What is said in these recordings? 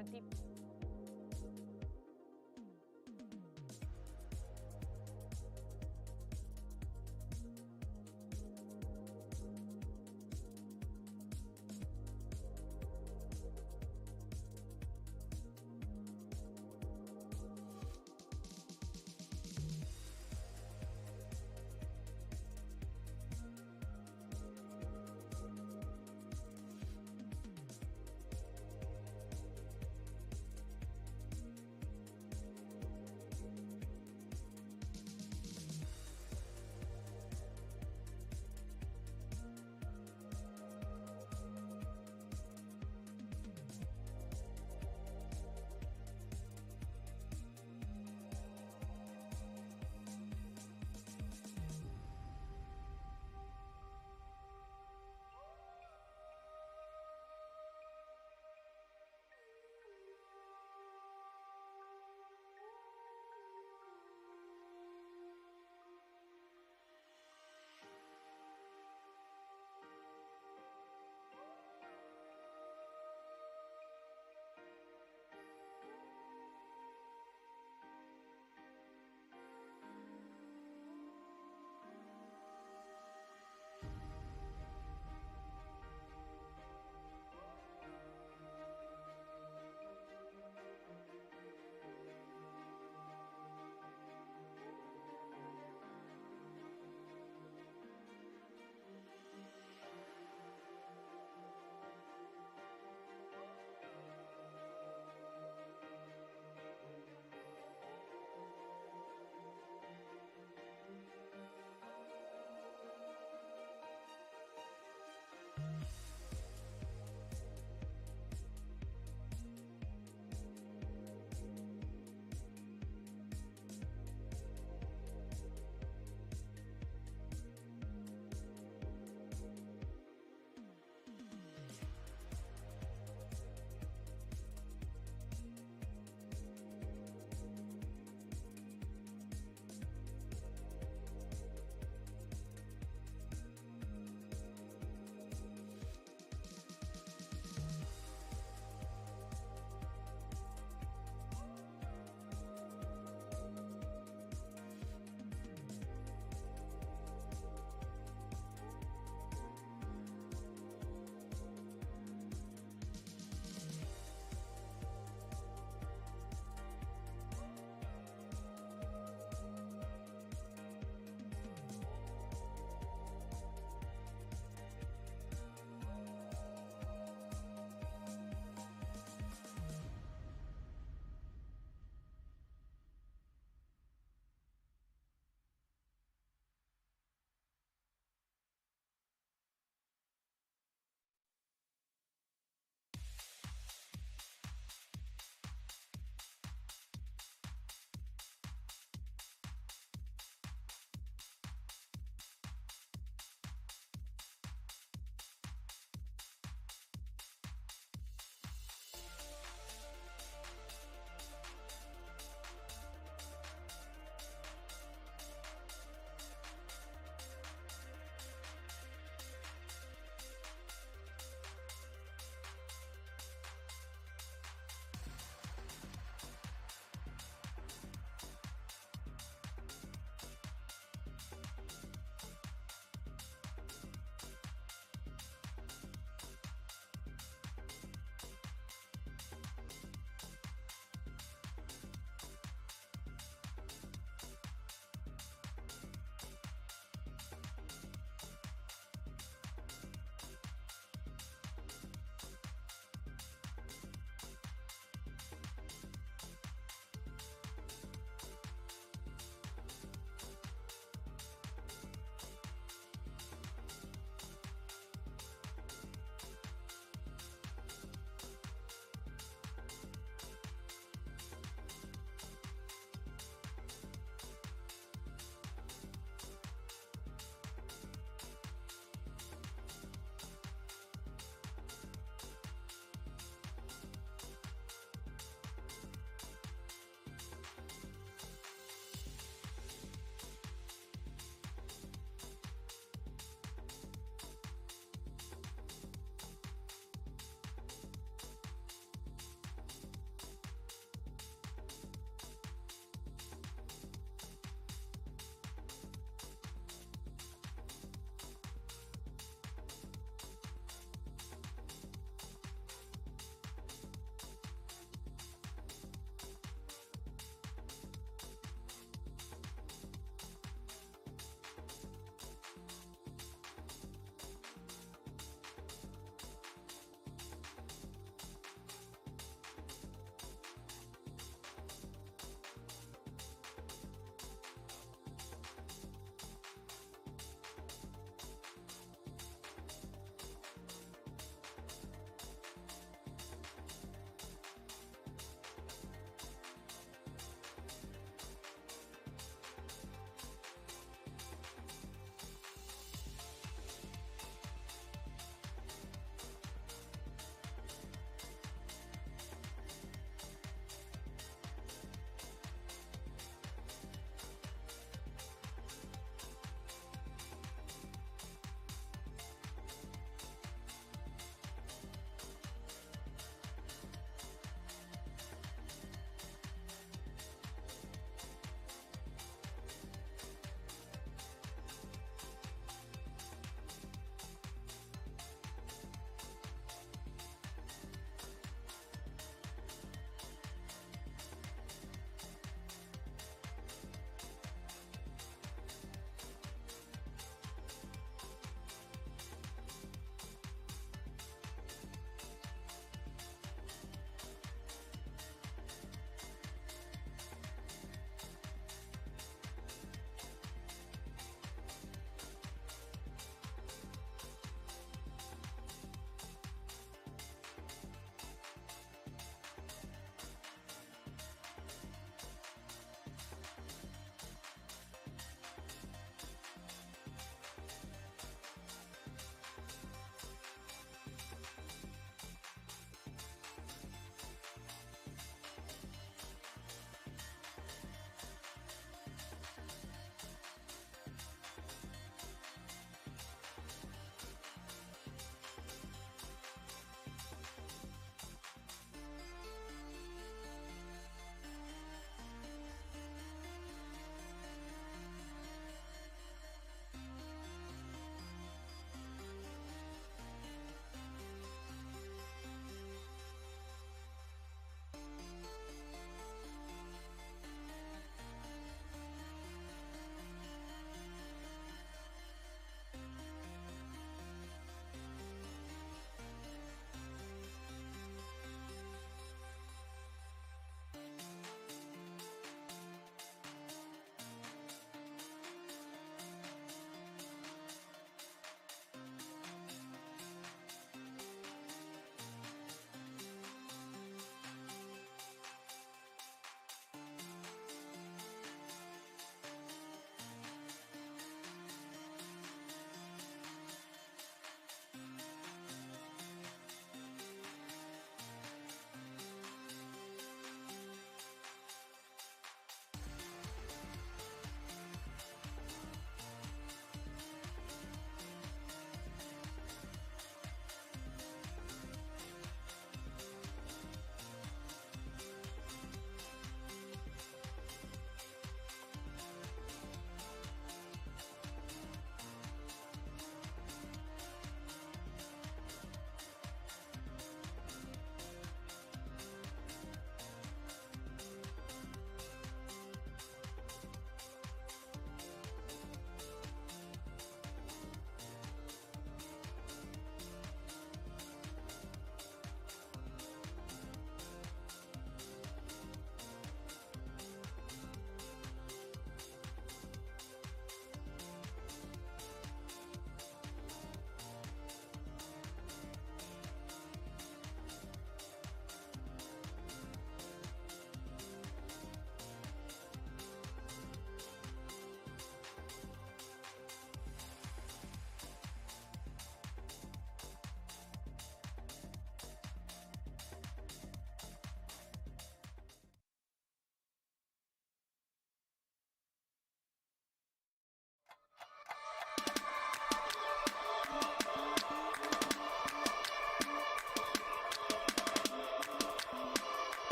a tip.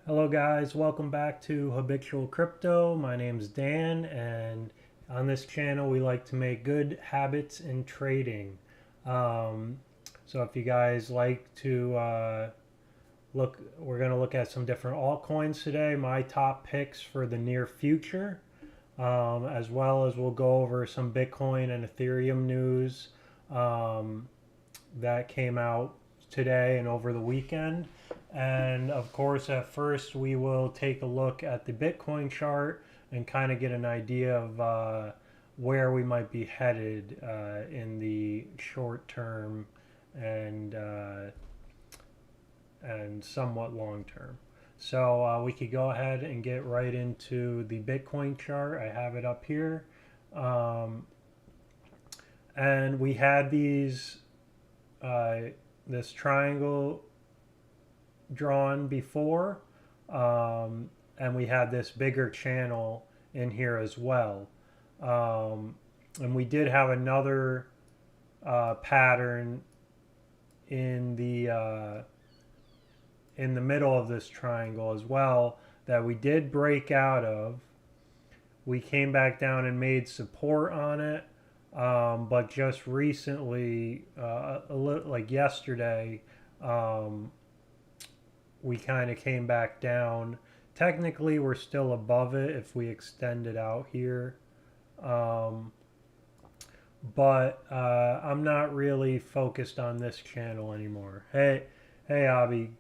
Hello guys, welcome back to Habitual Crypto. My name's Dan, and on this channel we like to make good habits in trading. Um, so if you guys like to we're going to look at some different altcoins today, my top picks for the near future, as well as we'll go over some Bitcoin and Ethereum news um, that came out today and over the weekend. And of course, at first, we will take a look at the Bitcoin chart and kind of get an idea of where we might be headed in the short term and somewhat long term. So we could go ahead and get right into the Bitcoin chart. I have it up here. Um, and we had uh, this triangle drawn before, and we had this bigger channel in here as well. And we did have another pattern in the middle of this triangle as well that we did break out of. We came back down and made support on it, but just recently, like yesterday, um, we kind of came back down. Technically, we're still above it if we extend it out here. Um, but I'm not really focused on this channel anymore. Hey, Avi,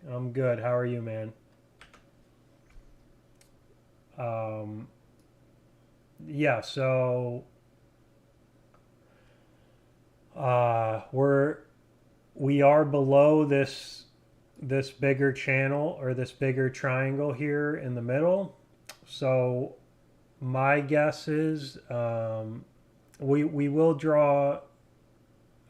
I'm good. How are you, man? Um, yeah, so we are below this bigger channel or this bigger triangle here in the middle. So my guess is we will draw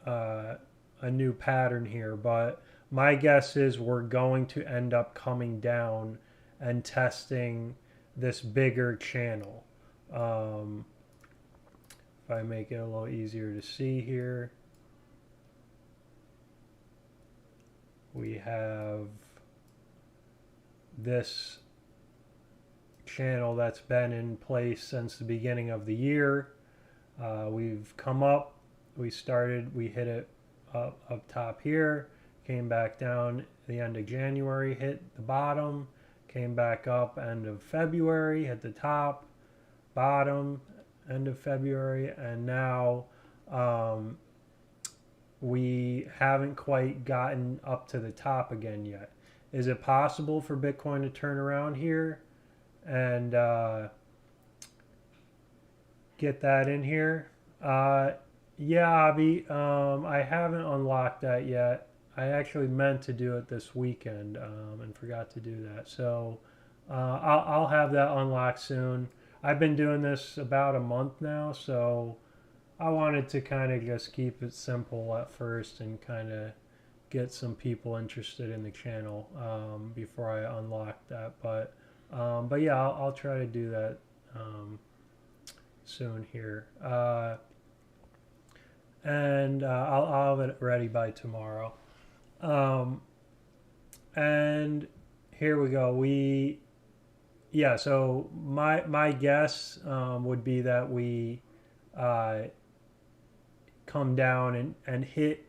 uh, a new pattern here, but my guess is we're going to end up coming down and testing this bigger channel. Um, if I make it a little easier to see here, we have this channel that's been in place since the beginning of the year. We've come up, we hit it up top here, came back down at the end of January, hit the bottom, came back up end of February, hit the top, bottom, end of February, and now um, we haven't quite gotten up to the top again yet. Is it possible for Bitcoin to turn around here and get that in here? Uh, yeah, Avi, I haven't unlocked that yet. I actually meant to do it this weekend and forgot to do that. So I'll have that unlocked soon. I've been doing this about a month now, so I wanted to kind of just keep it simple at first and kind of get some people interested in the channel before I unlock that. But yeah, I'll try to do that soon here. And I'll have it ready by tomorrow. Um, and here we go. Yeah. So my guess would be that we uh, come down and hit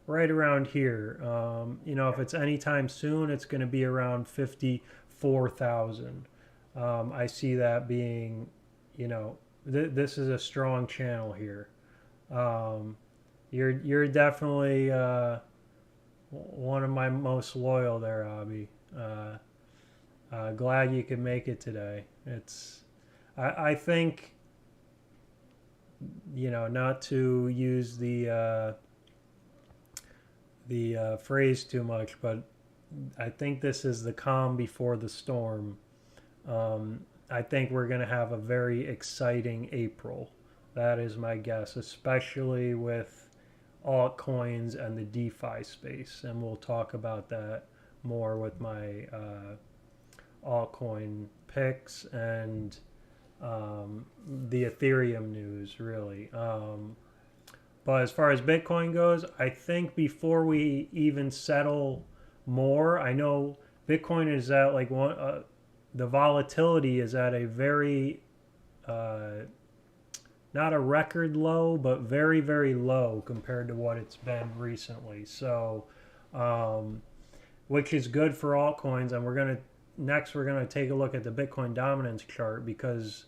right around here. If it's anytime soon, it's going to be around 54,000. I see that being, this is a strong channel here. Um, you're definitely one of my most loyal there, Abby. Glad you could make it today. I think, not to use the phrase too much, but I think this is the calm before the storm. I think we're going to have a very exciting April. That is my guess, especially with altcoins and the DeFi space. And we'll talk about that more with my altcoin picks and the Ethereum news, really. But as far as Bitcoin goes, I think before we even settle more, I know Bitcoin is at like the volatility is at a very not a record low, but very, very low compared to what it's been recently. So, which is good for altcoins. And we're gonna take a look at the Bitcoin dominance chart, because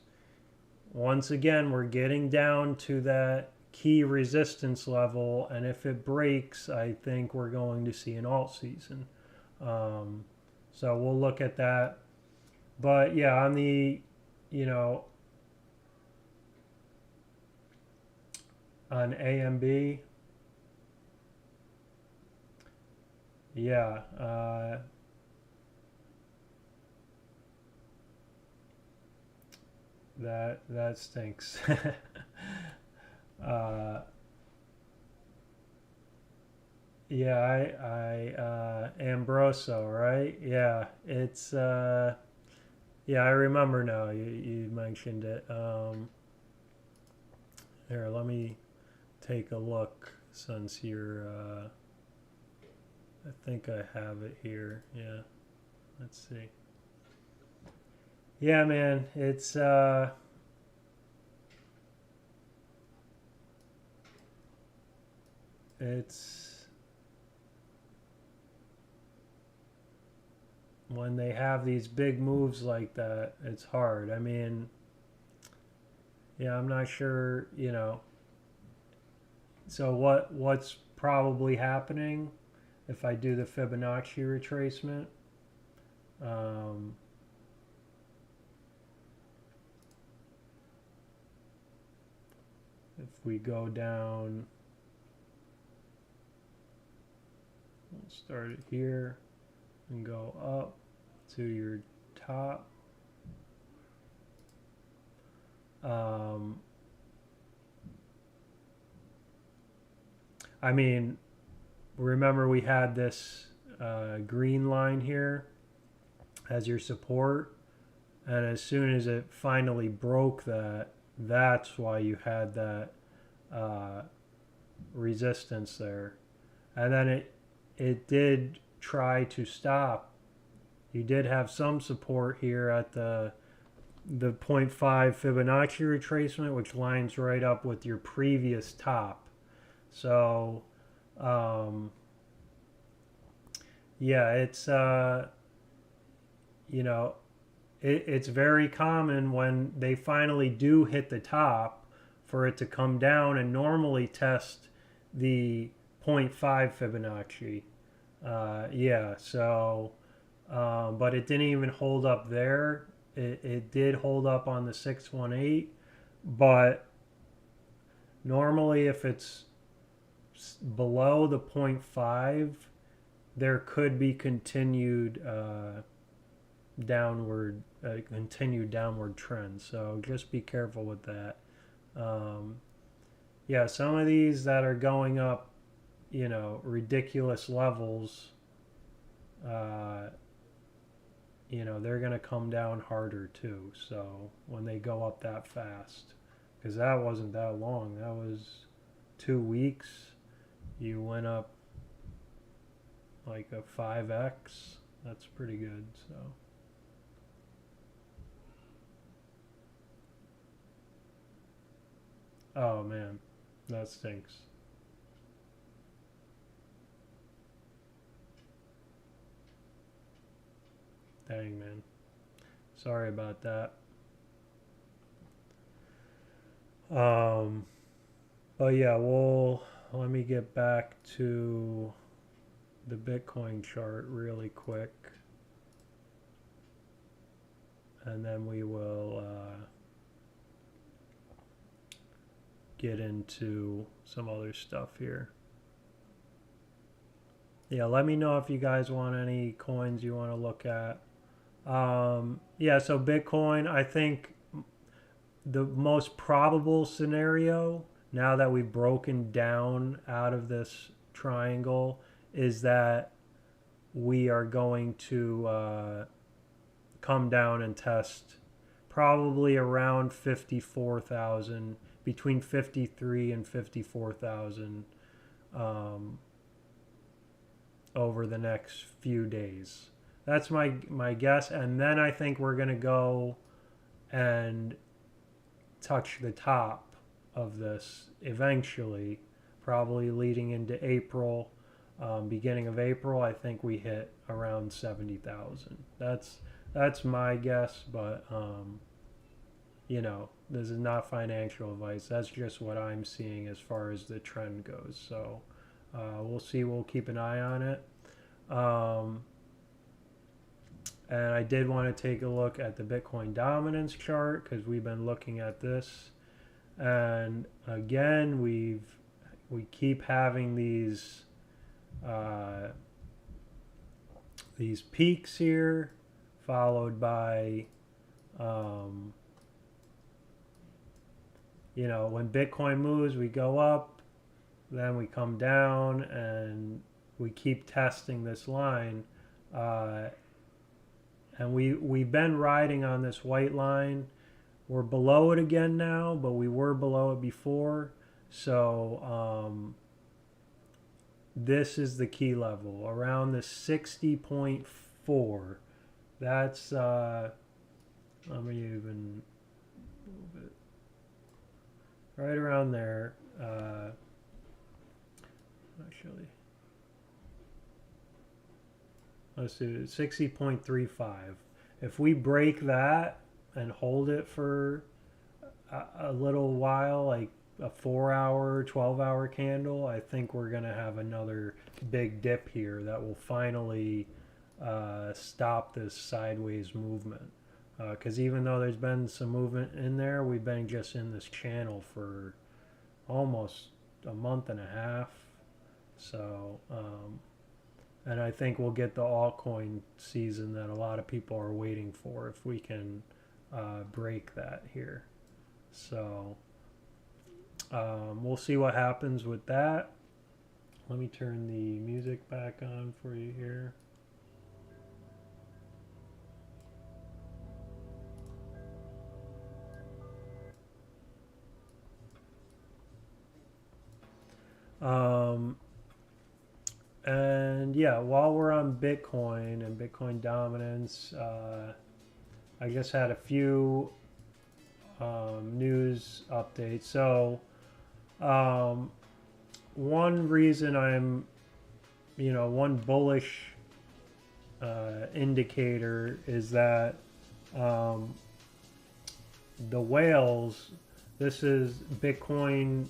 once again, we're getting down to that key resistance level. And if it breaks, I think we're going to see an alt season. So we'll look at that. But yeah, on the, on AMB, yeah, that stinks. Yeah, I Ambroso, right? Yeah, it's yeah, I remember now. You mentioned it. Here, let me take a look, since you're I think I have it here. Yeah, let's see. Yeah, man, it's when they have these big moves like that, it's hard. I mean, yeah, I'm not sure, So what's probably happening if I do the Fibonacci retracement? Um, if we go down, we'll start it here and go up to your top. I mean, remember we had this green line here as your support, and as soon as it finally broke that, that's why you had that resistance there. And then it did try to stop. You did have some support here at the 0.5 Fibonacci retracement, which lines right up with your previous top. So yeah, it's it's very common when they finally do hit the top for it to come down and normally test the 0.5 Fibonacci. Yeah, so but it didn't even hold up there. It did hold up on the 618, but normally if it's below the 0.5, there could be continued downward trend. So just be careful with that. Yeah, some of these that are going up, ridiculous levels, they're going to come down harder too. So when they go up that fast, because that wasn't that long, that was 2 weeks. You went up like a 5x. That's pretty good. So oh man, that stinks. Dang, man, sorry about that. um but yeah, let me get back to the Bitcoin chart really quick, and then we will get into some other stuff here. Yeah, let me know if you guys want any coins you want to look at. Yeah, so Bitcoin, I think the most probable scenario, now that we've broken down out of this triangle, is that we are going to come down and test probably around 54,000, between 53 and 54,000 over the next few days. that's my guess. And then I think we're gonna go and touch the top of this eventually, probably leading into April. Beginning of April, I think we hit around 70,000. That's my guess, but you know, this is not financial advice. That's just what I'm seeing as far as the trend goes. So we'll see. We'll keep an eye on it. Um, and I did want to take a look at the Bitcoin dominance chart because we've been looking at this, and again we keep having these peaks here, followed by you know, when Bitcoin moves, we go up, then we come down, and we keep testing this line. And we've been riding on this white line. We're below it again now, but we were below it before. So this is the key level around the 60.4. That's let me even move it right around there. Actually, let's do 60.35. If we break that and hold it for a little while, like a 4-hour, 12-hour candle, I think we're going to have another big dip here that will finally stop this sideways movement. Because even though there's been some movement in there, we've been just in this channel for almost a month and a half. So, and I think we'll get the altcoin season that a lot of people are waiting for if we can break that here. So, we'll see what happens with that. Let me turn the music back on for you here. And yeah, while we're on Bitcoin and Bitcoin dominance, I just had a few news updates. So, one reason I'm, you know, one bullish indicator is that the whales, this is Bitcoin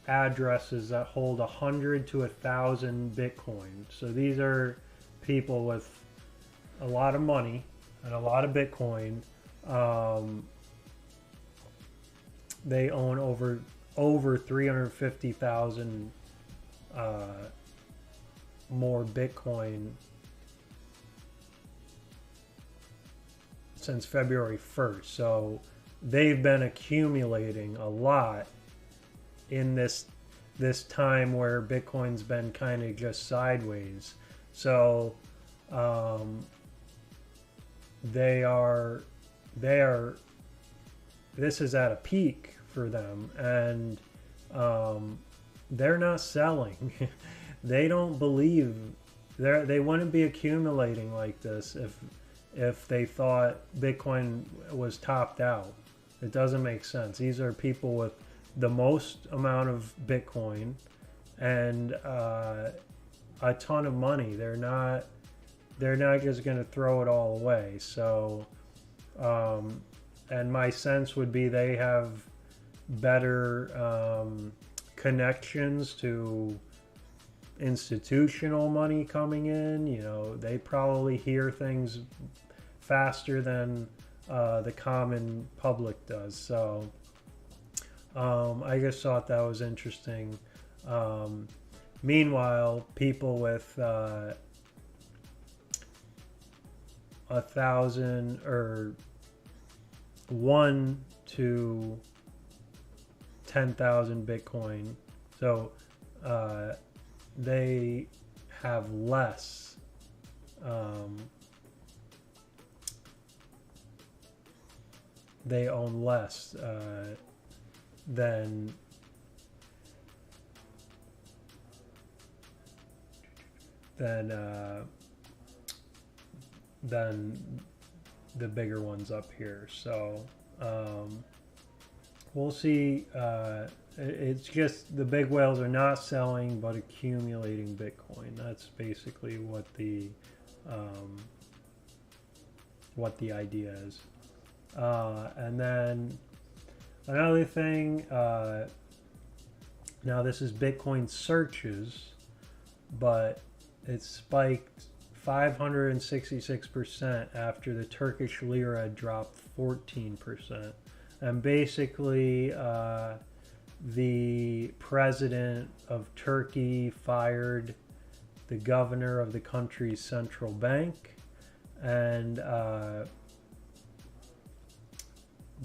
addresses that hold 100 to 1,000 Bitcoin. So these are people with a lot of money and a lot of Bitcoin. They own over 350,000 more Bitcoin since February 1st. So they've been accumulating a lot in this time where Bitcoin's been kind of just sideways. So they are this is at a peak for them, and they're not selling. They don't believe they wouldn't be accumulating like this if they thought Bitcoin was topped out. It doesn't make sense. These are people with the most amount of Bitcoin and a ton of money. They're not just going to throw it all away. So, and my sense would be they have better connections to institutional money coming in. You know, they probably hear things faster than the common public does. So I just thought that was interesting. Meanwhile, people with 1,000 or 1 to 10,000 Bitcoin, so they have less they own less than than the bigger ones up here. So we'll see. It's just the big whales are not selling but accumulating Bitcoin. That's basically what the idea is. And then another thing, now this is Bitcoin searches, but it spiked 566% after the Turkish lira dropped 14%. And basically, the president of Turkey fired the governor of the country's central bank, and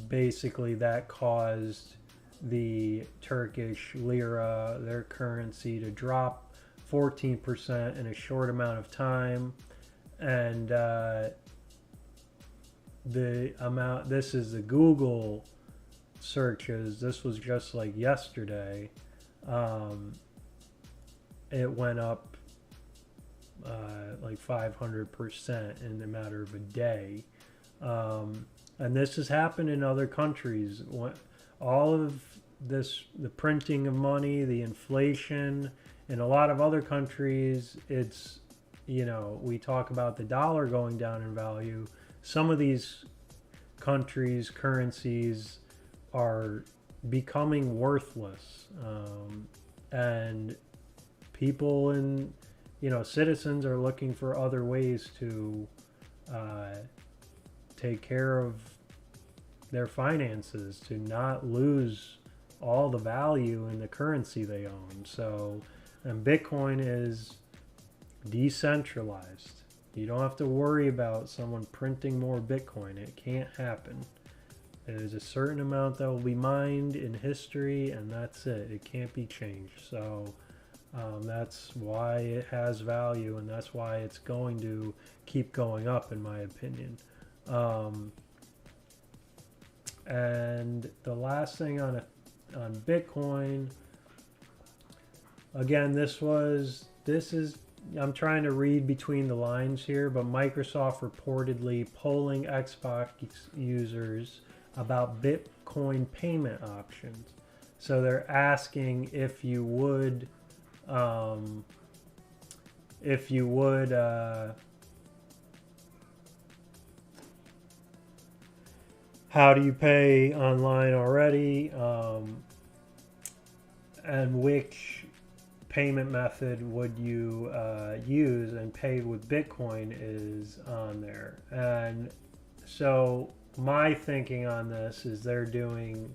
basically that caused the Turkish lira, their currency, to drop 14% in a short amount of time. And the amount, this is the Google searches, this was just like yesterday, it went up like 500% in a matter of a day. And this has happened in other countries. All of this, the printing of money, the inflation, in a lot of other countries, it's, you know, we talk about the dollar going down in value. Some of these countries' currencies are becoming worthless. And people and, you know, citizens are looking for other ways to take care of their finances, to not lose all the value in the currency they own. So, and Bitcoin is decentralized. You don't have to worry about someone printing more Bitcoin. It can't happen. There's a certain amount that will be mined in history, and that's it. It can't be changed. So that's why it has value, and that's why it's going to keep going up, in my opinion. And the last thing on Bitcoin, again, this is, I'm trying to read between the lines here, but Microsoft reportedly polling Xbox users about Bitcoin payment options. So they're asking if you would how do you pay online already, and which payment method would you use, and pay with Bitcoin is on there. And so my thinking on this is they're doing,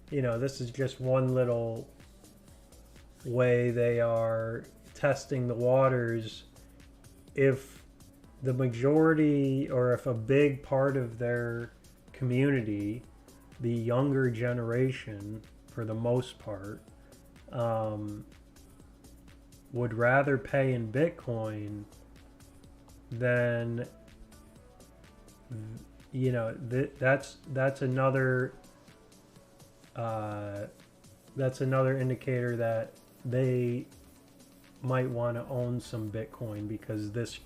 you know, this is just one little way they are testing the waters. If the majority, or if a big part of their community, the younger generation for the most part, would rather pay in Bitcoin, then, you know, that's another indicator that they might want to own some Bitcoin, because this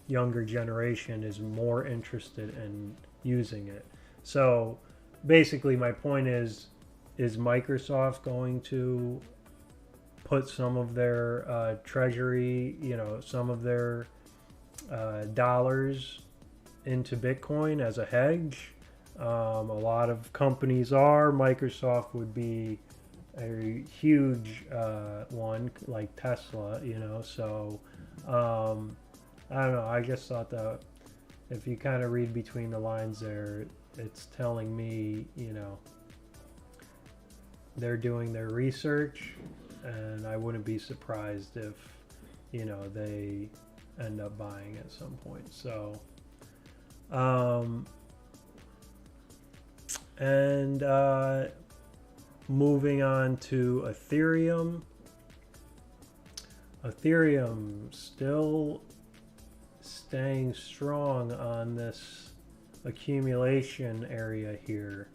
younger generation is more interested in using it. So basically my point is Microsoft going to put some of their treasury, you know, some of their dollars into Bitcoin as a hedge? A lot of companies are. Microsoft would be a huge one, like Tesla, you know. So I don't know, I just thought that if you kind of read between the lines there, it's telling me, you know, they're doing their research, and I wouldn't be surprised if, you know, they end up buying at some point. So moving on to Ethereum. Ethereum still staying strong on this accumulation area here.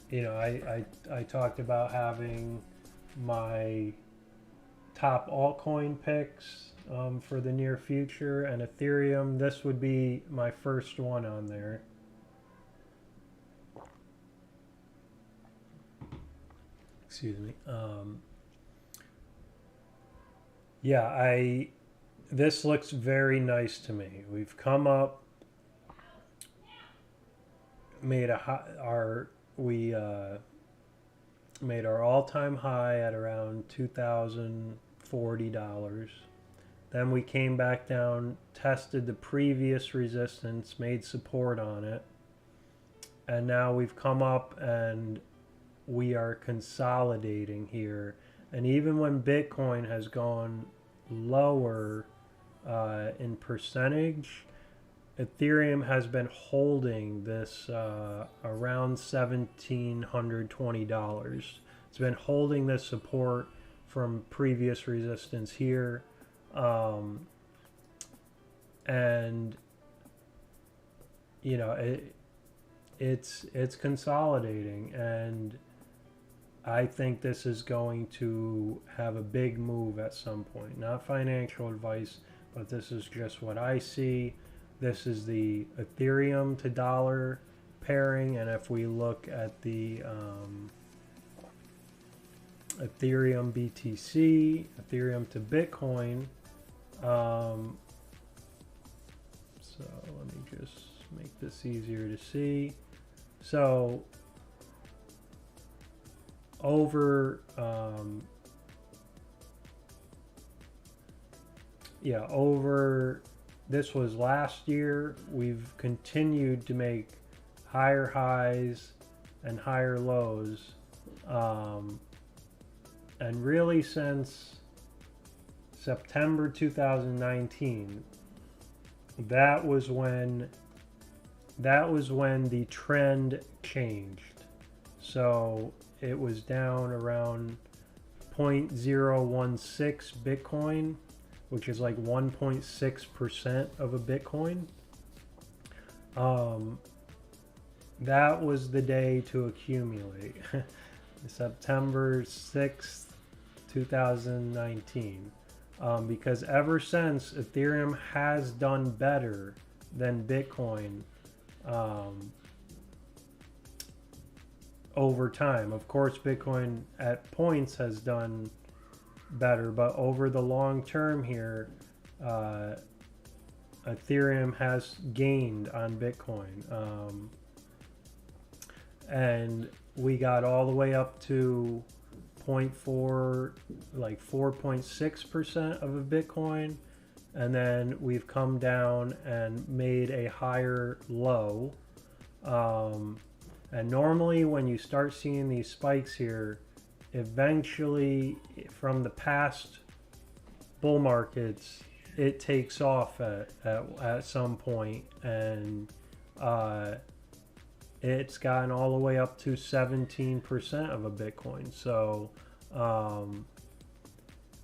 You know, I talked about having my top altcoin picks for the near future, and Ethereum, this would be my first one on there. Excuse me. Yeah, this looks very nice to me. We've come up, made made our all-time high at around $2,040. Then we came back down, tested the previous resistance, made support on it, and now we've come up and we are consolidating here. And even when Bitcoin has gone lower in percentage, Ethereum has been holding this around $1,720. It's been holding this support from previous resistance here, and you know it's consolidating, and I think this is going to have a big move at some point. Not financial advice, but this is just what I see. This is the Ethereum to dollar pairing, and if we look at the Ethereum BTC, Ethereum to Bitcoin, so let me just make this easier to see. So over this was last year, we've continued to make higher highs and higher lows, and really since September 2019, that was when the trend changed. So it was down around 0.016 Bitcoin, which is like 1.6% of a Bitcoin. That was the day to accumulate. September 6th, 2019. Because ever since, Ethereum has done better than Bitcoin over time. Of course, Bitcoin at points has done better, but over the long term here, Ethereum has gained on Bitcoin, and we got all the way up to 4.6% of a Bitcoin, and then we've come down and made a higher low. And normally when you start seeing these spikes here, eventually from the past bull markets, it takes off at some point, and it's gotten all the way up to 17% of a Bitcoin. So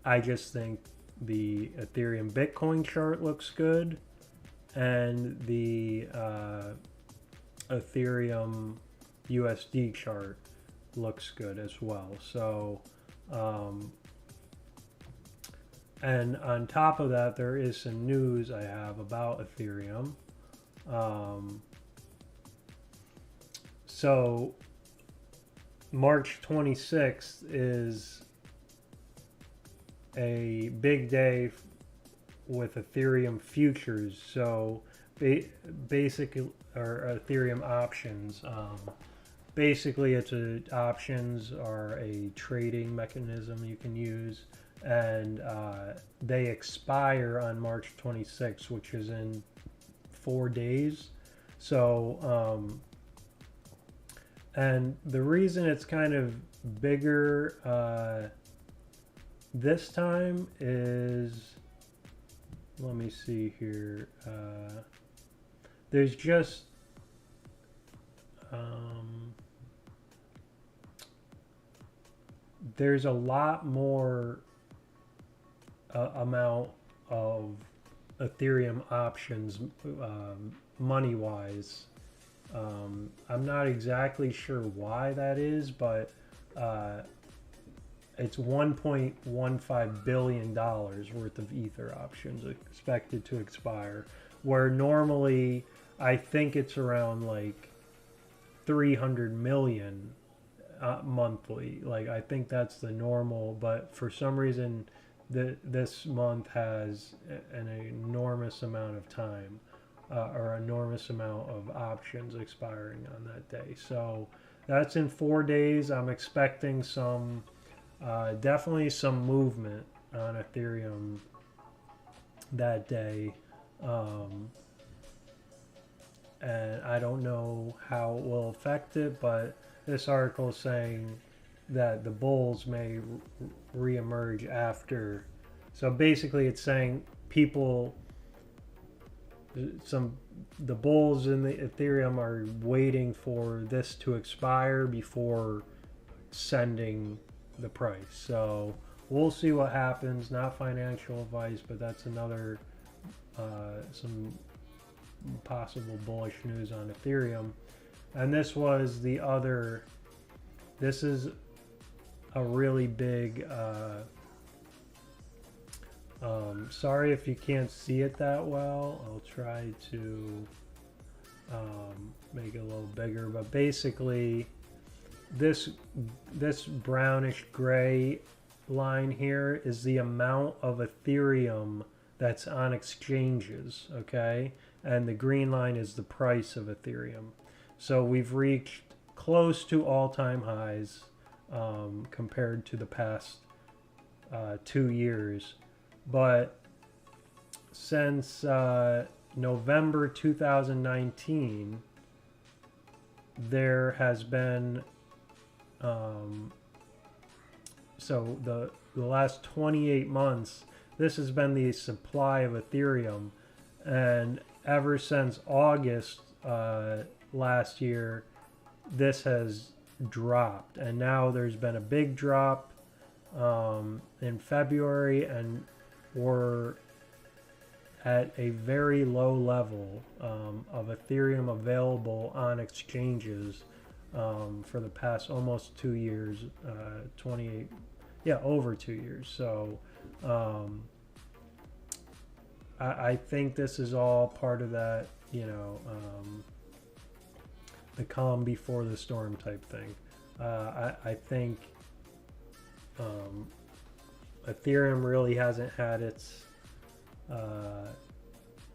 I just think the Ethereum Bitcoin chart looks good, and the Ethereum USD chart looks good as well. So and on top of that, there is some news I have about Ethereum. So March 26th is a big day with Ethereum futures. So basically, or Ethereum options. Basically, options are a trading mechanism you can use, and they expire on March 26th, which is in 4 days. So and the reason it's kind of bigger this time is, let me see here, there's just there's a lot more amount of Ethereum options money wise. I'm not exactly sure why that is, but it's $1.15 billion worth of Ether options expected to expire, where normally I think it's around like 300 million monthly. Like I think that's the normal, but for some reason this month has an enormous amount of time or enormous amount of options expiring on that day. So that's in 4 days. I'm expecting some definitely some movement on Ethereum that day. And I don't know how it will affect it, but this article is saying that the bulls may reemerge after. So basically it's saying people, the bulls in the Ethereum are waiting for this to expire before sending the price. So we'll see what happens. Not financial advice, but that's another some possible bullish news on Ethereum. And this was the other, this is a really big sorry if you can't see it that well. I'll try to make it a little bigger, but basically this brownish gray line here is the amount of Ethereum that's on exchanges, okay? And the green line is the price of Ethereum. So we've reached close to all-time highs compared to the past 2 years. But since November 2019, there has been so the last 28 months, this has been the supply of Ethereum, and ever since August last year, this has dropped, and now there's been a big drop in February, and we're at a very low level of Ethereum available on exchanges for the past almost 2 years, 28, yeah, over 2 years. So I think this is all part of that, you know, the calm before the storm type thing. I think Ethereum really hasn't had its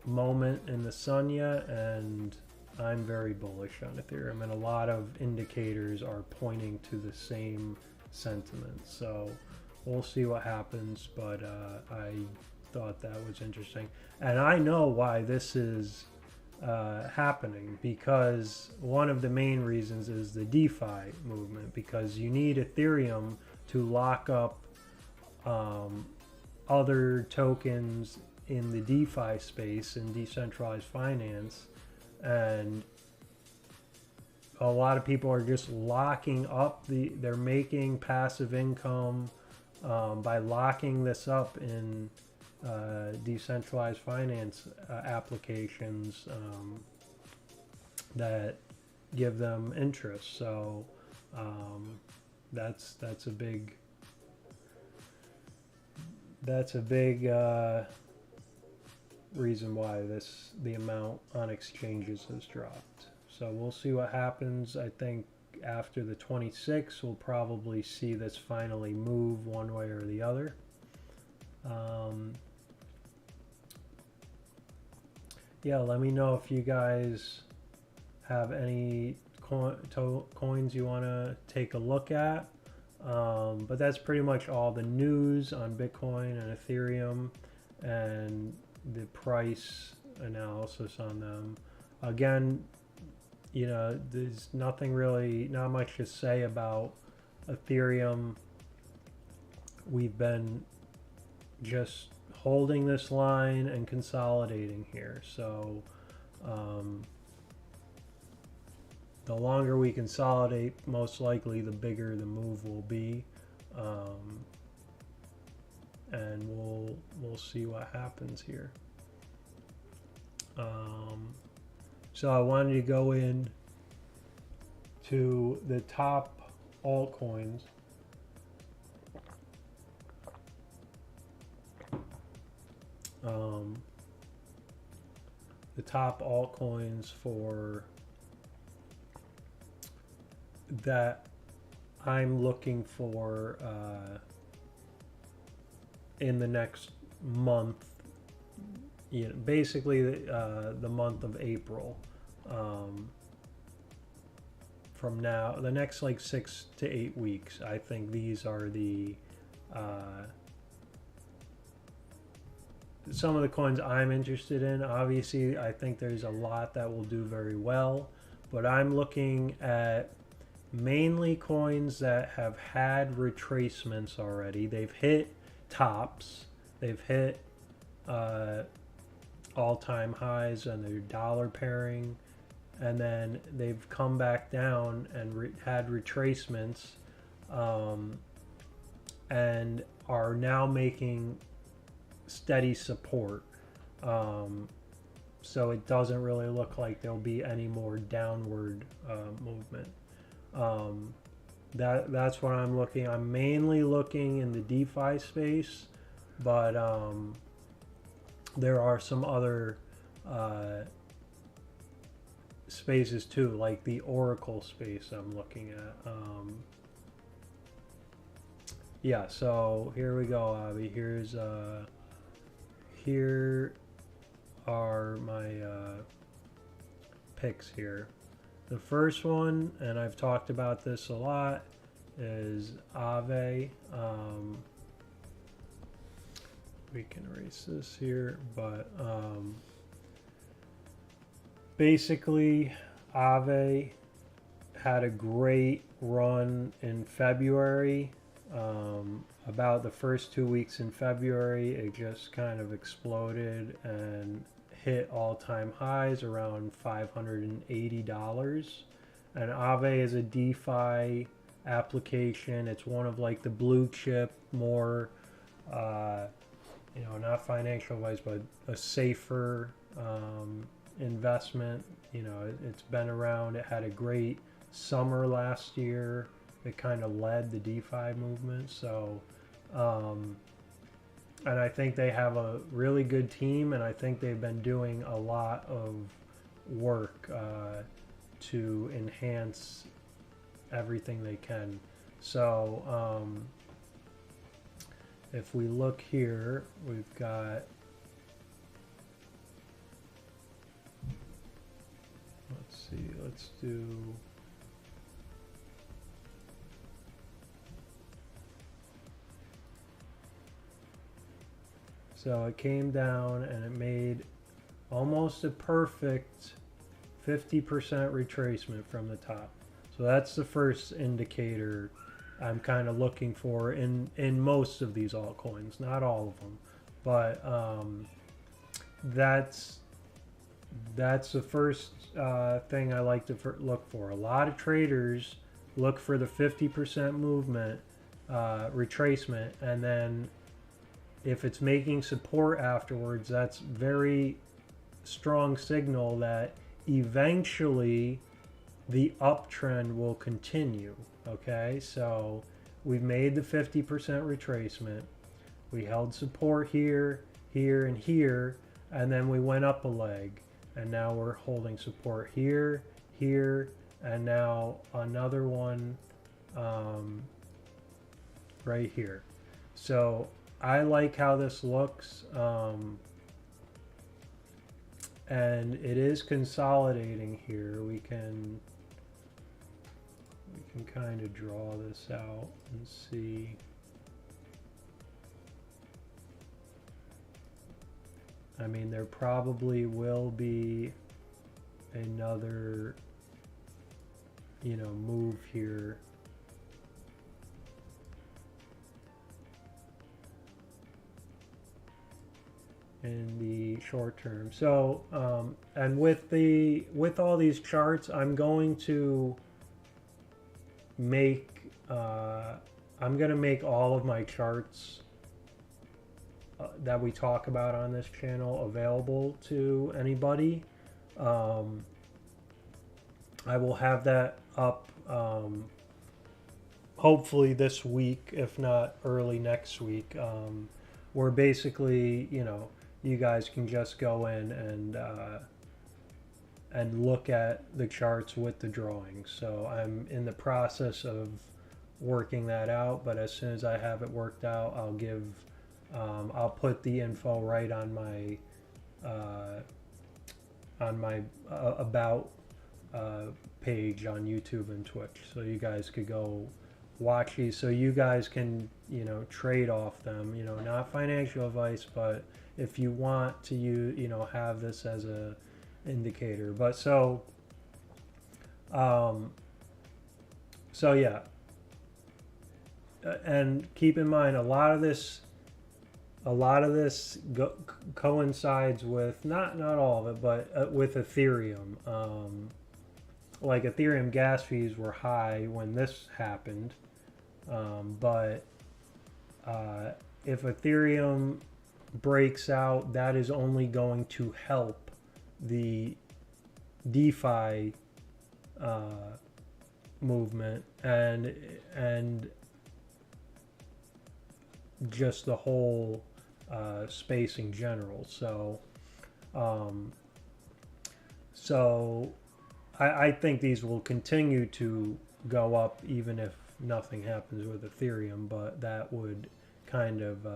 moment in the sun yet, and I'm very bullish on Ethereum, and a lot of indicators are pointing to the same sentiment. So we'll see what happens, but I thought that was interesting, and I know why this is happening, because one of the main reasons is the DeFi movement, because you need Ethereum to lock up other tokens in the DeFi space, in decentralized finance, and a lot of people are just locking up they're making passive income by locking this up in decentralized finance applications that give them interest. So that's a big reason why the amount on exchanges has dropped. So we'll see what happens. I think after the 26th, we'll probably see this finally move one way or the other. Yeah, let me know if you guys have any coins you want to take a look at. But that's pretty much all the news on Bitcoin and Ethereum and the price analysis on them. Again, you know, there's not much to say about Ethereum. We've been just holding this line and consolidating here. So the longer we consolidate, most likely the bigger the move will be, and we'll see what happens here. So I wanted to go in to the top altcoins. the top altcoins for that I'm looking for in the next month, basically the month of April. From now, the next like 6 to 8 weeks, I think these are the some of the coins I'm interested in. Obviously, I think there's a lot that will do very well, but I'm looking at mainly coins that have had retracements already. They've hit tops, they've hit all-time highs, and they're dollar pairing, and then they've come back down and had retracements, and are now making steady support. So it doesn't really look like there'll be any more downward movement. That's what I'm looking. I'm mainly looking in the DeFi space, but there are some other spaces too, like the Oracle space I'm looking at. Yeah, so here we go, Aave. Here are my picks here. The first one, and I've talked about this a lot, is Aave. We can erase this here, but basically Aave had a great run in February. About the first 2 weeks in February, it just kind of exploded and hit all-time highs around $580. And Aave is a DeFi application. It's one of like the blue chip, more not financial advice, but a safer investment. It's been around. It had a great summer last year. It kind of led the DeFi movement. So and I think they have a really good team, and I think they've been doing a lot of work to enhance everything they can. So if we look here, we've got, let's do so it came down and it made almost a perfect 50% retracement from the top. So that's the first indicator I'm kind of looking for in most of these altcoins, not all of them, but that's the first thing I like to look for. A lot of traders look for the 50% movement retracement, and then if it's making support afterwards, that's very strong signal that eventually the uptrend will continue. Okay, so we've made the 50% retracement. We held support here, here, and here, and then we went up a leg, and now we're holding support here, here, and now another one right here. So I like how this looks, and it is consolidating here. We can kind of draw this out and see. I mean, there probably will be another, move here. In the short term. So and with all these charts, I'm going to make all of my charts that we talk about on this channel available to anybody. I will have that up hopefully this week, if not early next week, where basically you guys can just go in and look at the charts with the drawings. So I'm in the process of working that out, but as soon as I have it worked out, I'll put the info right on my about page on YouTube and Twitch, so you guys could go watch these, so you guys can, you know, trade off them. You know, not financial advice, but if you want to, you know, have this as a indicator. But so yeah, and keep in mind, a lot of this coincides with, not all of it, but with Ethereum. Like Ethereum gas fees were high when this happened, but if Ethereum breaks out, that is only going to help the DeFi movement and just the whole space in general. So I think these will continue to go up even if nothing happens with Ethereum, but that would kind of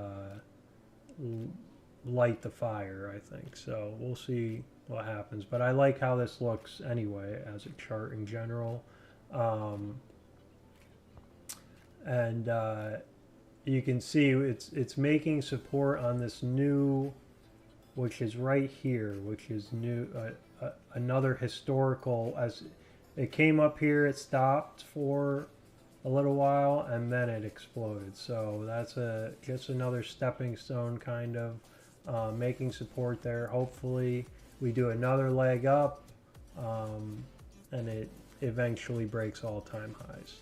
light the fire, I think. So we'll see what happens. But I like how this looks anyway as a chart in general. And you can see it's making support on this new, which is right here, which is new, another historical. As it came up here, it stopped for a little while and then it exploded. So that's just another stepping stone, kind of making support there. Hopefully we do another leg up and it eventually breaks all-time highs.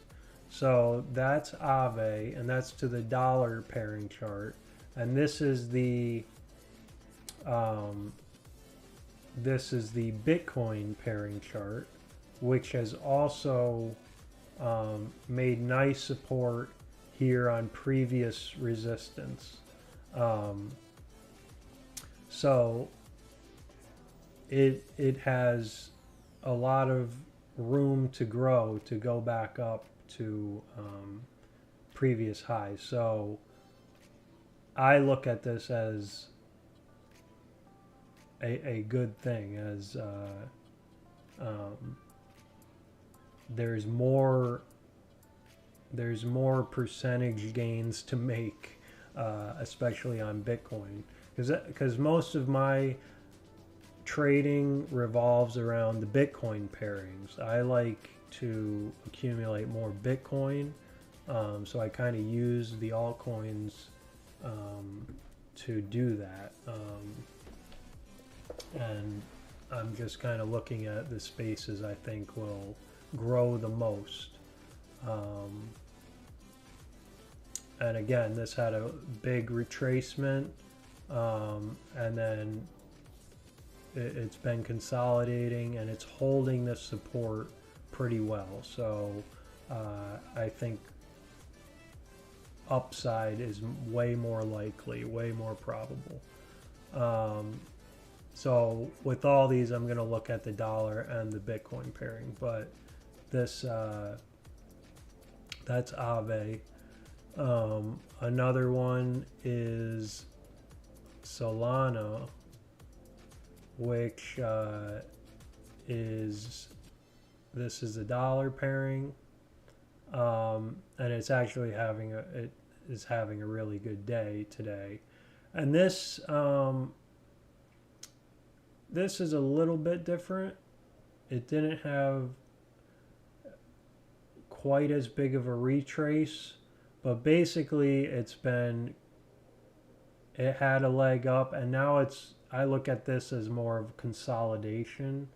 So that's Aave, and that's to the dollar pairing chart. And this is the Bitcoin pairing chart, which has also made nice support here on previous resistance. So it has a lot of room to grow, to go back up to previous highs. So I look at this as a good thing, as there's more percentage gains to make, especially on Bitcoin, because most of my trading revolves around the Bitcoin pairings. I like to accumulate more Bitcoin, so I kind of use the altcoins to do that, and I'm just kind of looking at the spaces I think will grow the most. And again, this had a big retracement, and then it's been consolidating and it's holding this support pretty well. So I think upside is way more likely, way more probable. So with all these, I'm going to look at the dollar and the Bitcoin pairing, but this that's Aave. Another one is Solana, which this is the dollar pairing, and it's actually having a really good day today. And this is a little bit different. It didn't have quite as big of a retrace, but basically it had a leg up, and now I look at this as more of consolidation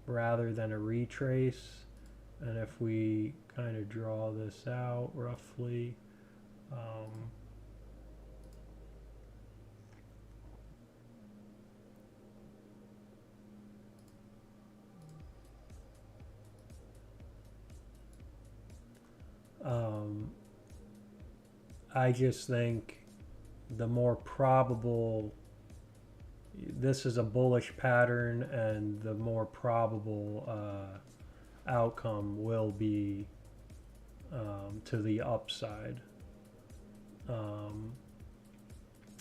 rather than a retrace. And if we kind of draw this out roughly, I just think the more probable, this is a bullish pattern, and the more probable outcome will be to the upside. And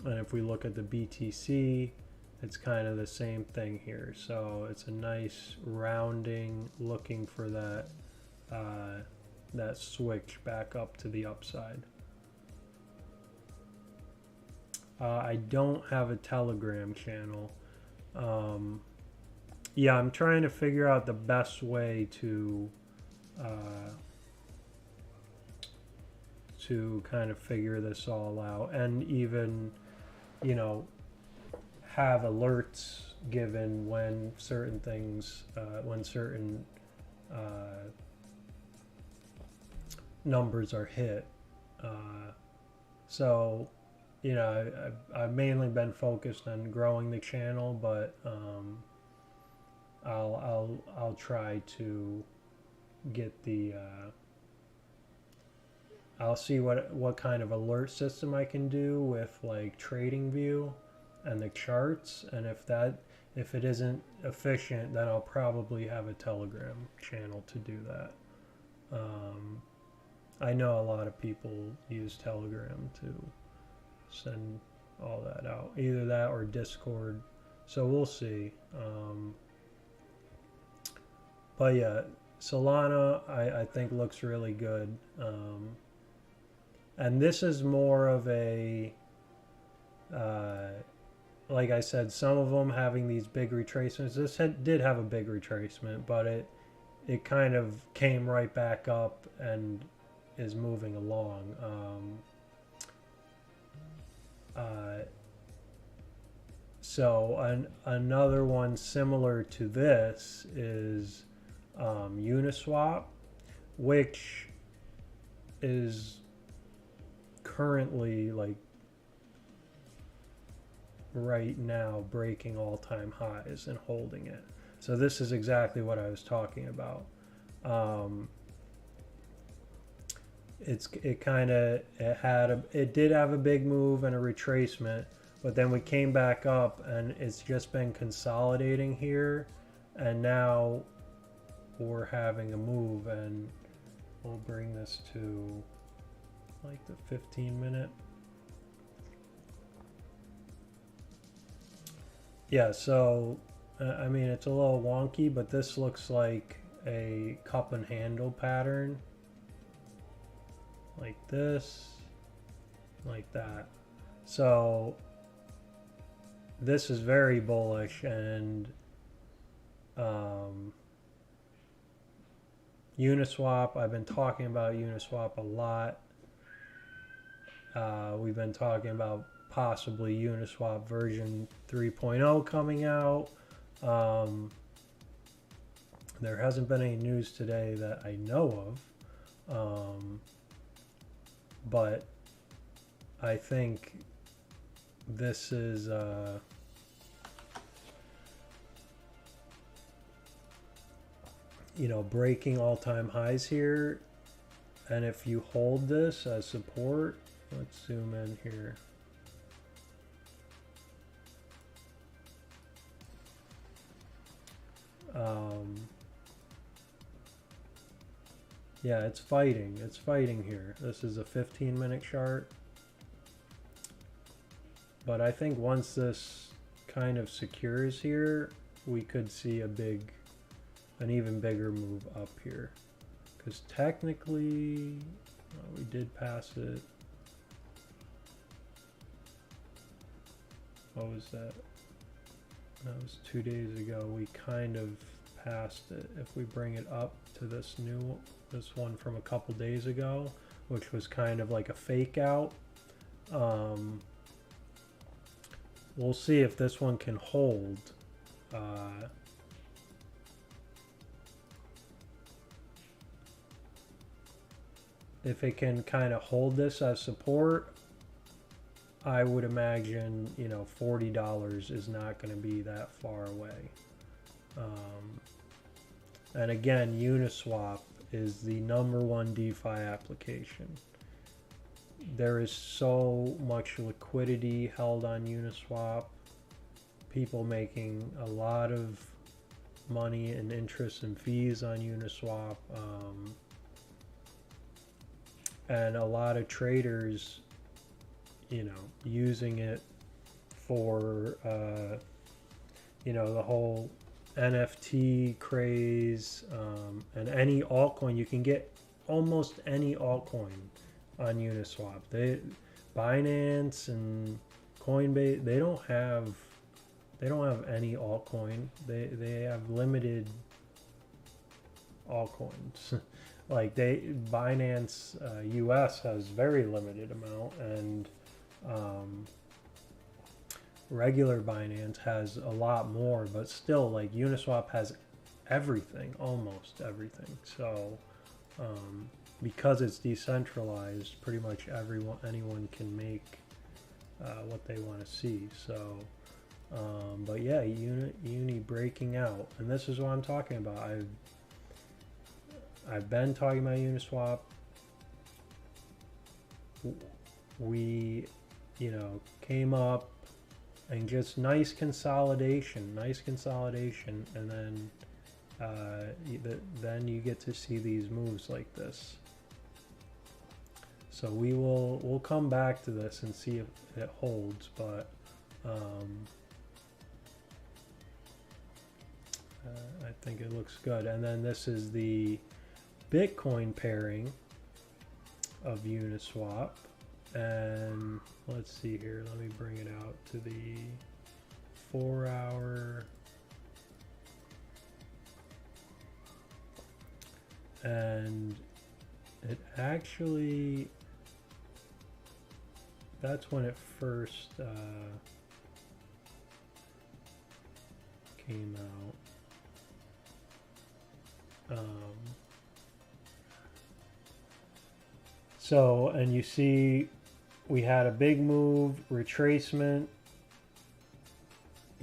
if we look at the BTC, it's kind of the same thing here. So it's a nice rounding, looking for that that switch back up to the upside. I don't have a Telegram channel. Yeah, I'm trying to figure out the best way to kind of figure this all out, and even, you know, have alerts given when certain things, when certain numbers are hit. So, you know, I've mainly been focused on growing the channel, but I'll try to get the I'll see what kind of alert system I can do with like TradingView and the charts, and if it isn't efficient, then I'll probably have a Telegram channel to do that. I know a lot of people use Telegram to send all that out, either that or Discord, so we'll see. But yeah, Solana I think looks really good, and this is more of a like I said, some of them having these big retracements. This did have a big retracement, but it kind of came right back up and is moving along. So another one similar to this is Uniswap, which is currently, like, right now breaking all-time highs and holding it. So this is exactly what I was talking about. It did have a big move and a retracement, but then we came back up, and it's just been consolidating here, and now we're having a move, and we'll bring this to like the 15-minute. Yeah, so I mean, it's a little wonky, but this looks like a cup and handle pattern, like this, like that. So this is very bullish, and Uniswap, I've been talking about Uniswap a lot. We've been talking about possibly Uniswap version 3.0 coming out. There hasn't been any news today that I know of, but I think this is you know, breaking all-time highs here, and if you hold this as support, let's zoom in here. Yeah, it's fighting here. This is a 15-minute chart, but I think once this kind of secures here, we could see an even bigger move up here, because technically we did pass it. What was that? That was 2 days ago. We kind of passed it. If we bring it up to this one from a couple days ago, which was kind of like a fake out, we'll see if this one can hold. If it can kind of hold this as support, I would imagine, you know, $40 is not going to be that far away. And again, Uniswap is the #1 DeFi application. there is so much liquidity held on Uniswap. People making a lot of money and interest and fees on Uniswap, and a lot of traders, you know, using it for you know, the whole NFT craze, and any altcoin. You can get almost any altcoin on Uniswap. Binance and Coinbase, they don't have any altcoin. They have limited altcoins. Like Binance US has very limited amount, and regular Binance has a lot more, but still, like, Uniswap has everything, almost everything. So because it's decentralized, pretty much anyone can make what they want to see. So but yeah, Uni breaking out, and this is what I'm talking about. I've been talking about Uniswap. We, you know, came up and just nice consolidation, and then then you get to see these moves like this. So we'll come back to this and see if it holds, but I think it looks good. And then this is the Bitcoin pairing of Uniswap, and let's see here, let me bring it out to the 4-hour, and it actually, that's when it first came out. So, and you see we had a big move, retracement,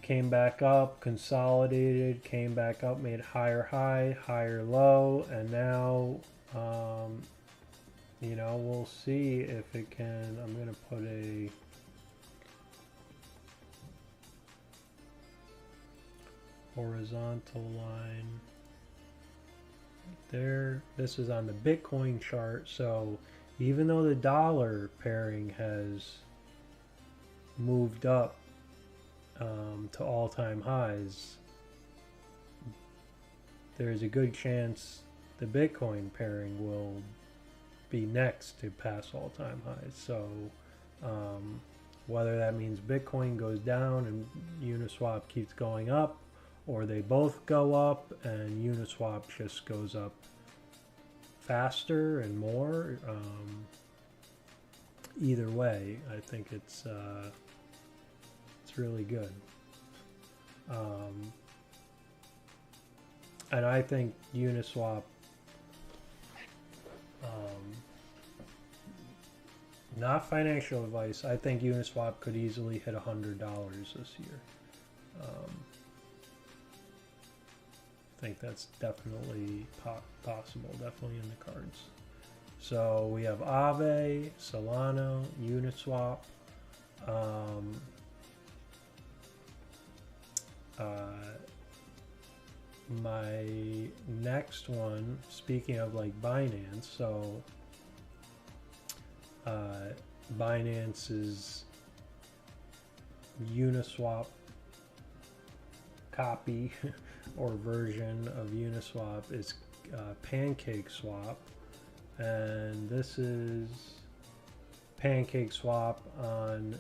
came back up, consolidated, came back up, made higher high, higher low, and now you know, we'll see if it can. I'm gonna put a horizontal line there. This is on the Bitcoin chart. So even though the dollar pairing has moved up to all-time highs, there's a good chance the Bitcoin pairing will be next to pass all-time highs. So whether that means Bitcoin goes down and Uniswap keeps going up, or they both go up and Uniswap just goes up faster and more, either way, I think it's really good. And I think Uniswap, not financial advice, I think Uniswap could easily hit $100 this year. I think that's definitely possible, definitely in the cards. So we have Aave, Solana, Uniswap. My next one, speaking of like Binance, so Binance's Uniswap copy or version of Uniswap is PancakeSwap, and this is PancakeSwap on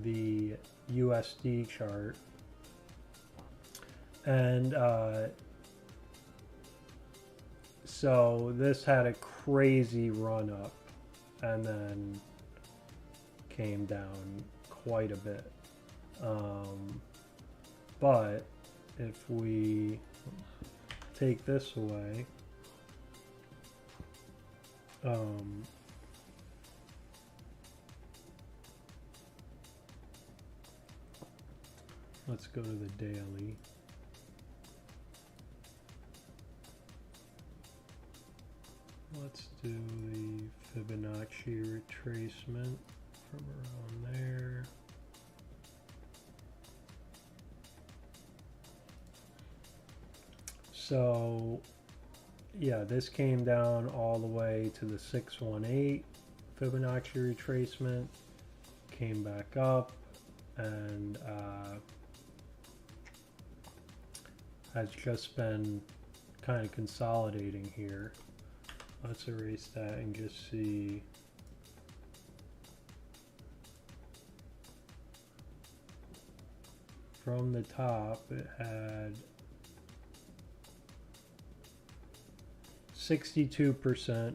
the USD chart. And so this had a crazy run up and then came down quite a bit. But if we take this away, let's go to the daily. Let's do the Fibonacci retracement from around there. So yeah, this came down all the way to the 618 Fibonacci retracement, came back up, and has just been kind of consolidating here. Let's erase that and just see. From the top, it had 62%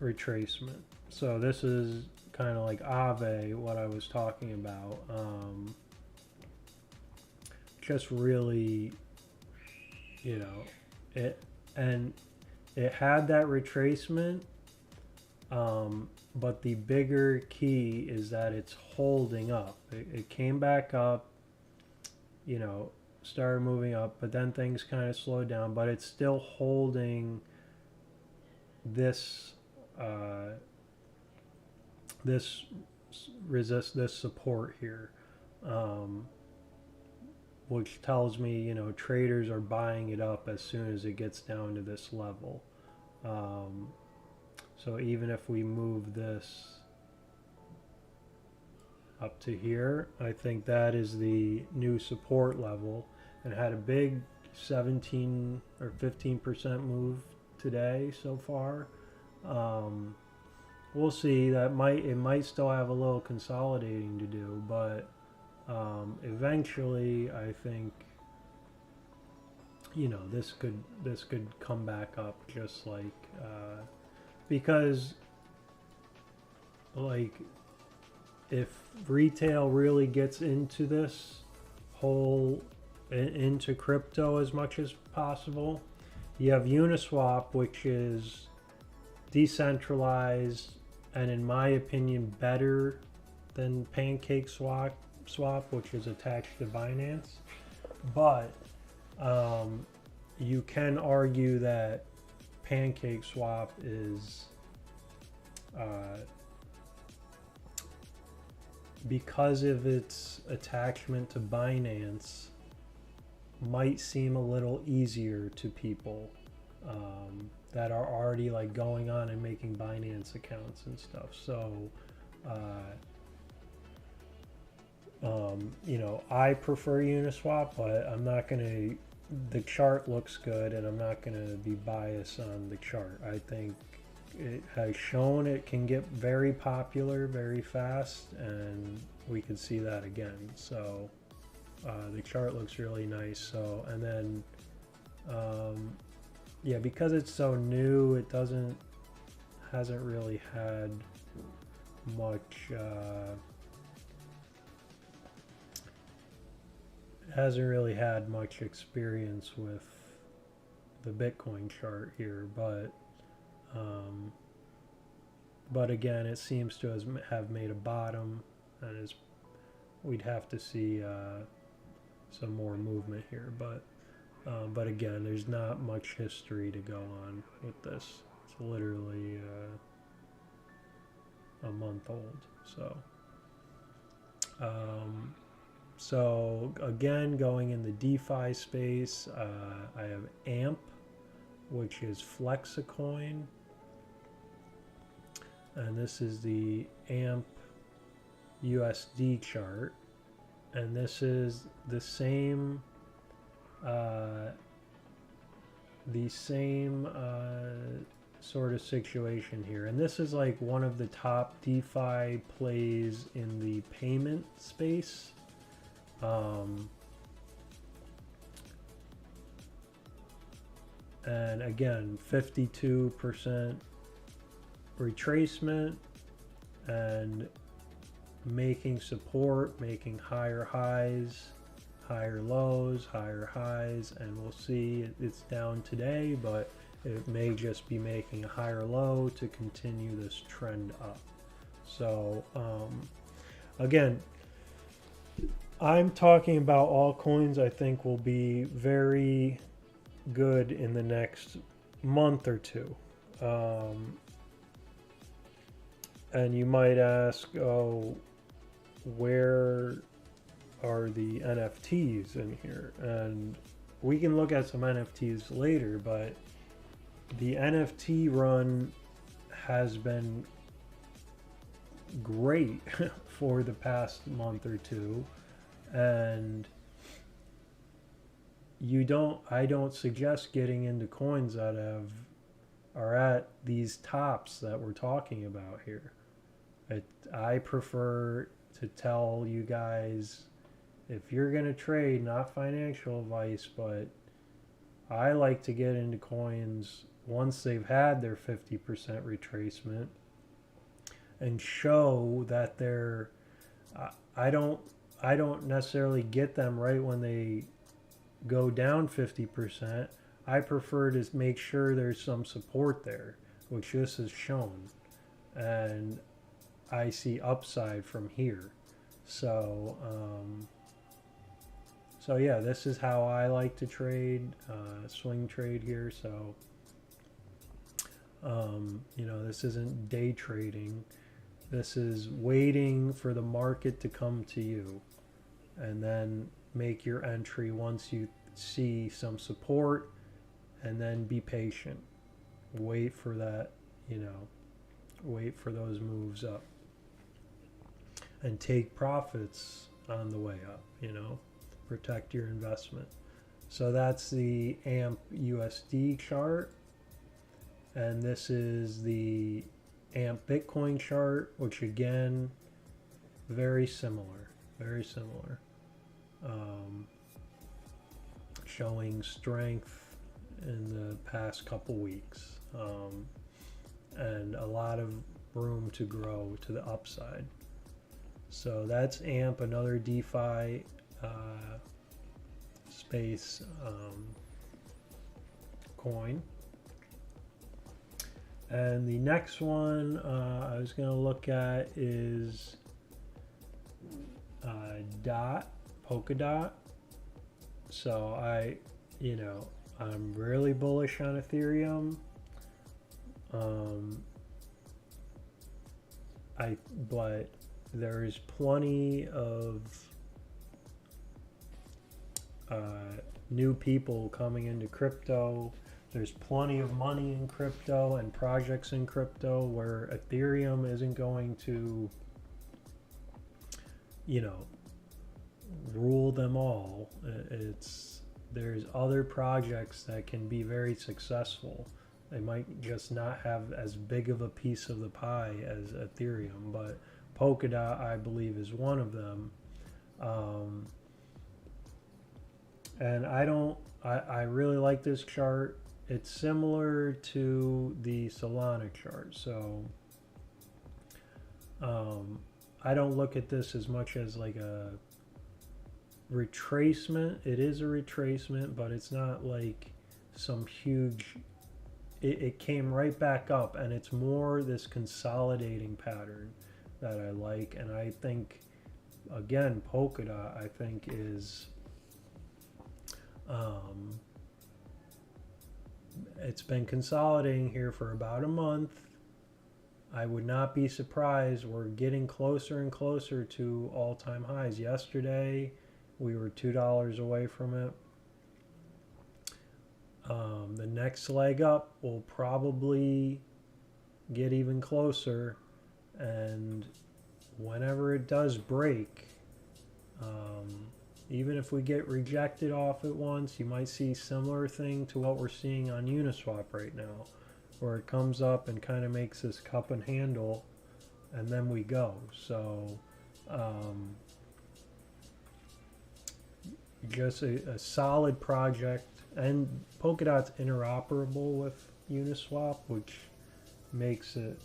retracement. So this is kind of like Aave, what I was talking about. Just really, you know, it had that retracement, but the bigger key is that it's holding up. It came back up, you know, started moving up, but then things kind of slowed down, but it's still holding this this support here, which tells me, you know, traders are buying it up as soon as it gets down to this level. So even if we move this up to here, I think that is the new support level, and had a big 17 or 15% move today so far. We'll see. It might still have a little consolidating to do, but eventually I think, you know, this could come back up, just like because like if retail really gets into this whole into crypto as much as possible, you have Uniswap, which is decentralized and in my opinion better than Pancake Swap, which is attached to Binance. But you can argue that Pancake Swap is because of its attachment to Binance, might seem a little easier to people that are already like going on and making Binance accounts and stuff. So you know, I prefer Uniswap, but I'm not gonna, the chart looks good and I'm not gonna be biased on the chart. I think it has shown it can get very popular very fast, and we could see that again. So the chart looks really nice. So, and then yeah, because it's so new, it hasn't really had much experience with the Bitcoin chart here, but again, it seems to have made a bottom, and we'd have to see some more movement here, but again, there's not much history to go on with this. It's literally a month old. So again, going in the DeFi space, I have AMP, which is Flexicoin, and this is the AMP USD chart, and this is the same sort of situation here, and this is like one of the top DeFi plays in the payment space. And again, 52% retracement and making support, making higher highs, higher lows, higher highs, and we'll see it's down today, but it may just be making a higher low to continue this trend up. So again, I'm talking about altcoins I think will be very good in the next month or two. And you might ask, oh, where are the NFTs in here? And we can look at some NFTs later, but the NFT run has been great for the past month or two, and I don't suggest getting into coins that are at these tops that we're talking about here. I prefer to tell you guys, if you're going to trade, not financial advice, but I like to get into coins once they've had their 50% retracement and show that they're I don't I don't necessarily get them right when they go down 50%. I prefer to make sure there's some support there, which this is shown, and I see upside from here. So so yeah, this is how I like to trade, swing trade here. So you know, this isn't day trading. This is waiting for the market to come to you, and then make your entry once you see some support, and then be patient. Wait for that, you know, wait for those moves up, and take profits on the way up, you know, protect your investment. So that's the AMP USD chart, and this is the AMP Bitcoin chart, which again, very similar, very similar. Showing strength in the past couple weeks, and a lot of room to grow to the upside. So that's AMP, another DeFi space coin. And the next one I was going to look at is Polkadot. So I'm really bullish on Ethereum. But there's plenty of new people coming into crypto. There's plenty of money in crypto and projects in crypto where Ethereum isn't going to, rule them all. There's other projects that can be very successful. They might just not have as big of a piece of the pie as Ethereum, but Polkadot, I believe, is one of them. And I really like this chart. It's similar to the Solana chart. So I don't look at this as much as like a retracement. It is a retracement, but it's not like some huge... It came right back up, and it's more this consolidating pattern that I like. And I think, again, Polkadot, I think, is... it's been consolidating here for about a month. I would not be surprised. We're getting closer and closer to all-time highs. Yesterday, we were $2 away from it. The next leg up will probably get even closer, and whenever it does break, even if we get rejected off it once, you might see similar thing to what we're seeing on Uniswap right now, where it comes up and kind of makes this cup and handle, and then we go. So just a solid project. And Polkadot's interoperable with Uniswap, which makes it,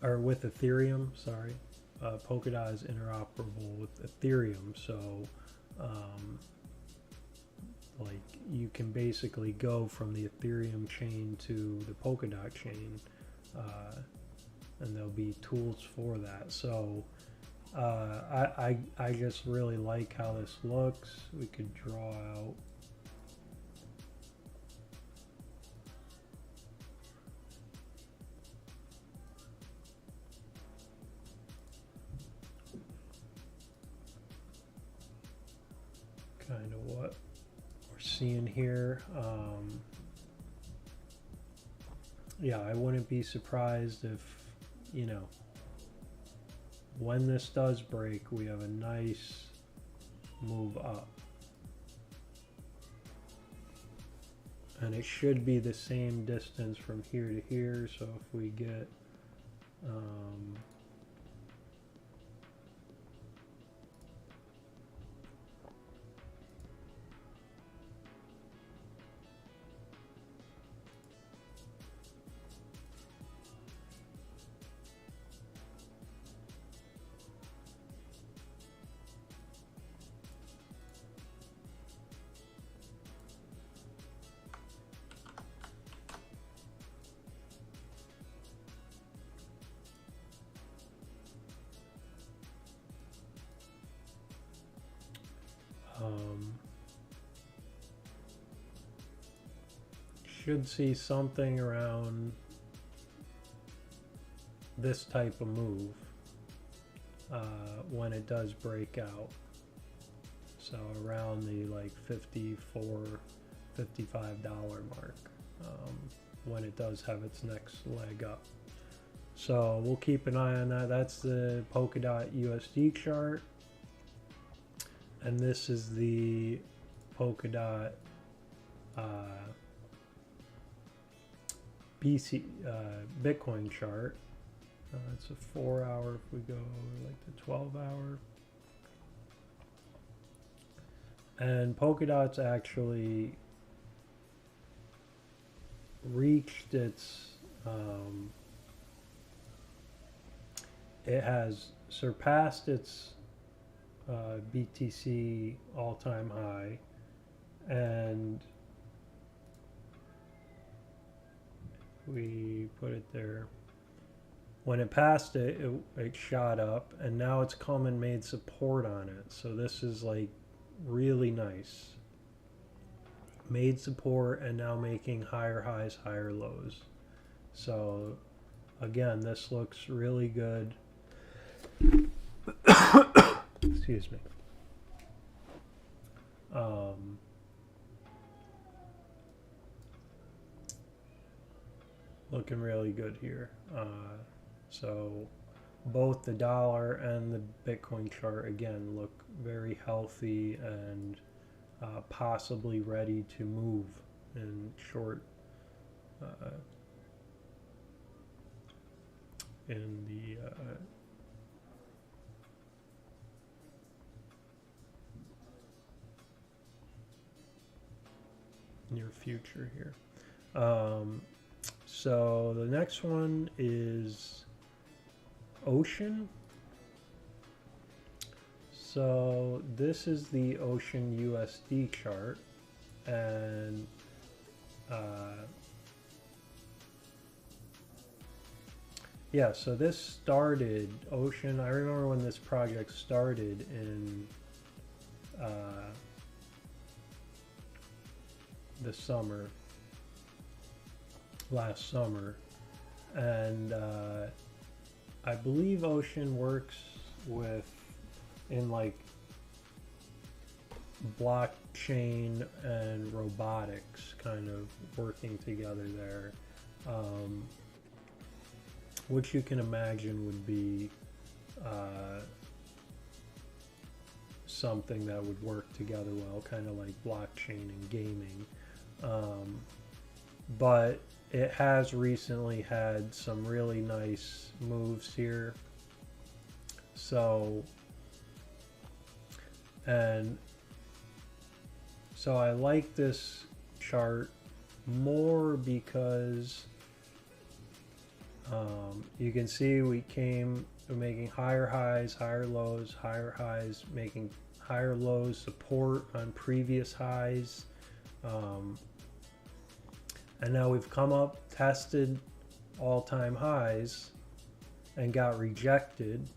or with Ethereum, sorry. Polkadot is interoperable with Ethereum, so like you can basically go from the Ethereum chain to the Polkadot chain, and there'll be tools for that. So I just really like how this looks. We could draw out kind of what we're seeing here. Yeah, I wouldn't be surprised if, you know, when this does break, we have a nice move up. And it should be the same distance from here to here. So if we get should see something around this type of move when it does break out. So around the like $54, $55 mark when it does have its next leg up. So we'll keep an eye on that. That's the Polkadot USD chart. And this is the Polkadot Bitcoin chart. It's a 4 hour if we go like the 12 hour. And Polkadot's actually reached its, it has surpassed its BTC all-time high, and we put it there. When it passed it, it shot up, and now it's come and made support on it. So this is like really nice. Made support and now making higher highs, higher lows. So again, this looks really good. Excuse me. Looking really good here. So both the dollar and the Bitcoin chart again look very healthy and possibly ready to move in short in the near future here. So the next one is Ocean. So this is the Ocean USD chart, and yeah, so this started, Ocean, I remember when this project started in the summer, last summer, and I believe Ocean works with, in like blockchain and robotics kind of working together there, which you can imagine would be something that would work together well, kind of like blockchain and gaming. But it has recently had some really nice moves here. So I like this chart more because you can see we're making higher highs, higher lows, higher highs, making higher lows, support on previous highs. And now we've come up, tested all-time highs, and got rejected.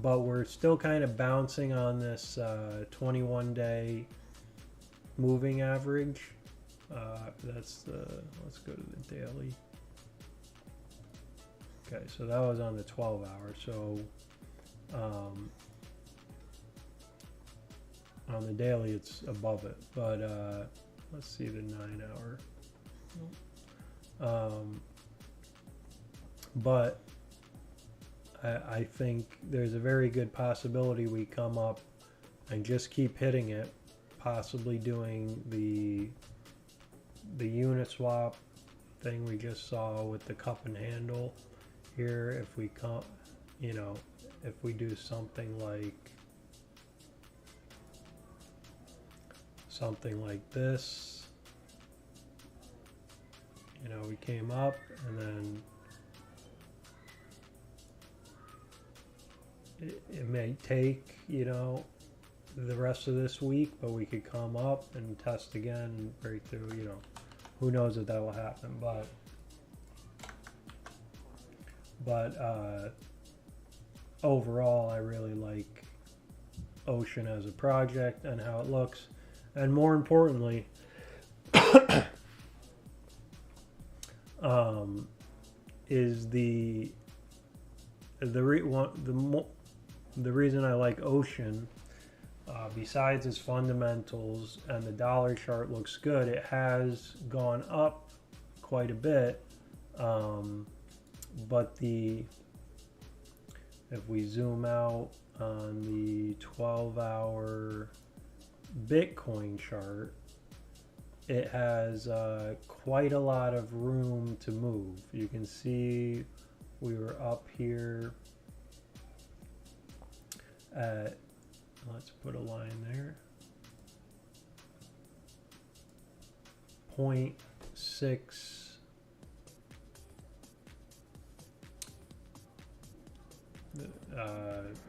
But we're still kind of bouncing on this 21-day moving average. Let's go to the daily. Okay, so that was on the 12 hour. So On the daily, it's above it, but let's see the 9 hour. But I think there's a very good possibility we come up and just keep hitting it, possibly doing the Uniswap thing we just saw with the cup and handle here. If we come, you know, if we do something like this, you know, we came up and then it may take, you know, the rest of this week, but we could come up and test again and break through. You know, who knows if that will happen, but overall I really like Ocean as a project and how it looks, and more importantly is the reason I like Ocean, besides its fundamentals and the dollar chart looks good, it has gone up quite a bit, but if we zoom out on the 12-hour Bitcoin chart, it has quite a lot of room to move. You can see we were up here at, let's put a line there, 0.6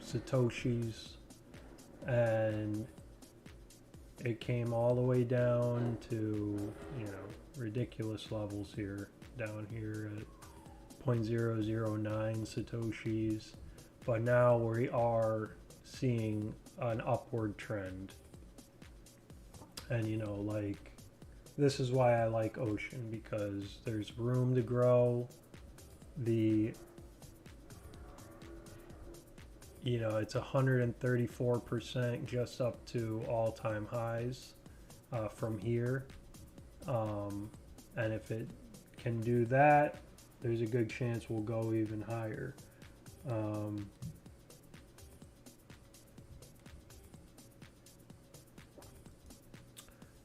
Satoshis, and it came all the way down to, you know, ridiculous levels here, down here at 0.009 Satoshis, but now we are seeing an upward trend. And you know, like, this is why I like Ocean, because there's room to grow. You know, it's 134% just up to all-time highs from here, and if it can do that, there's a good chance we'll go even higher.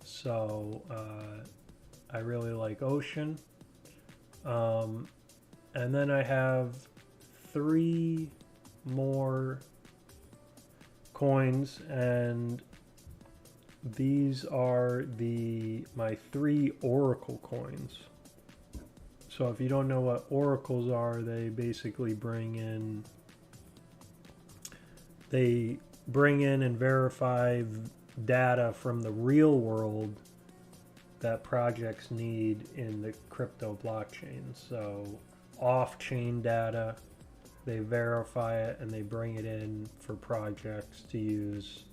So I really like Ocean, and then I have 3 more coins, and these are my 3 Oracle coins. So if you don't know what oracles are, they basically bring in and verify data from the real world that projects need in the crypto blockchain. So off-chain data, they verify it and they bring it in for projects to use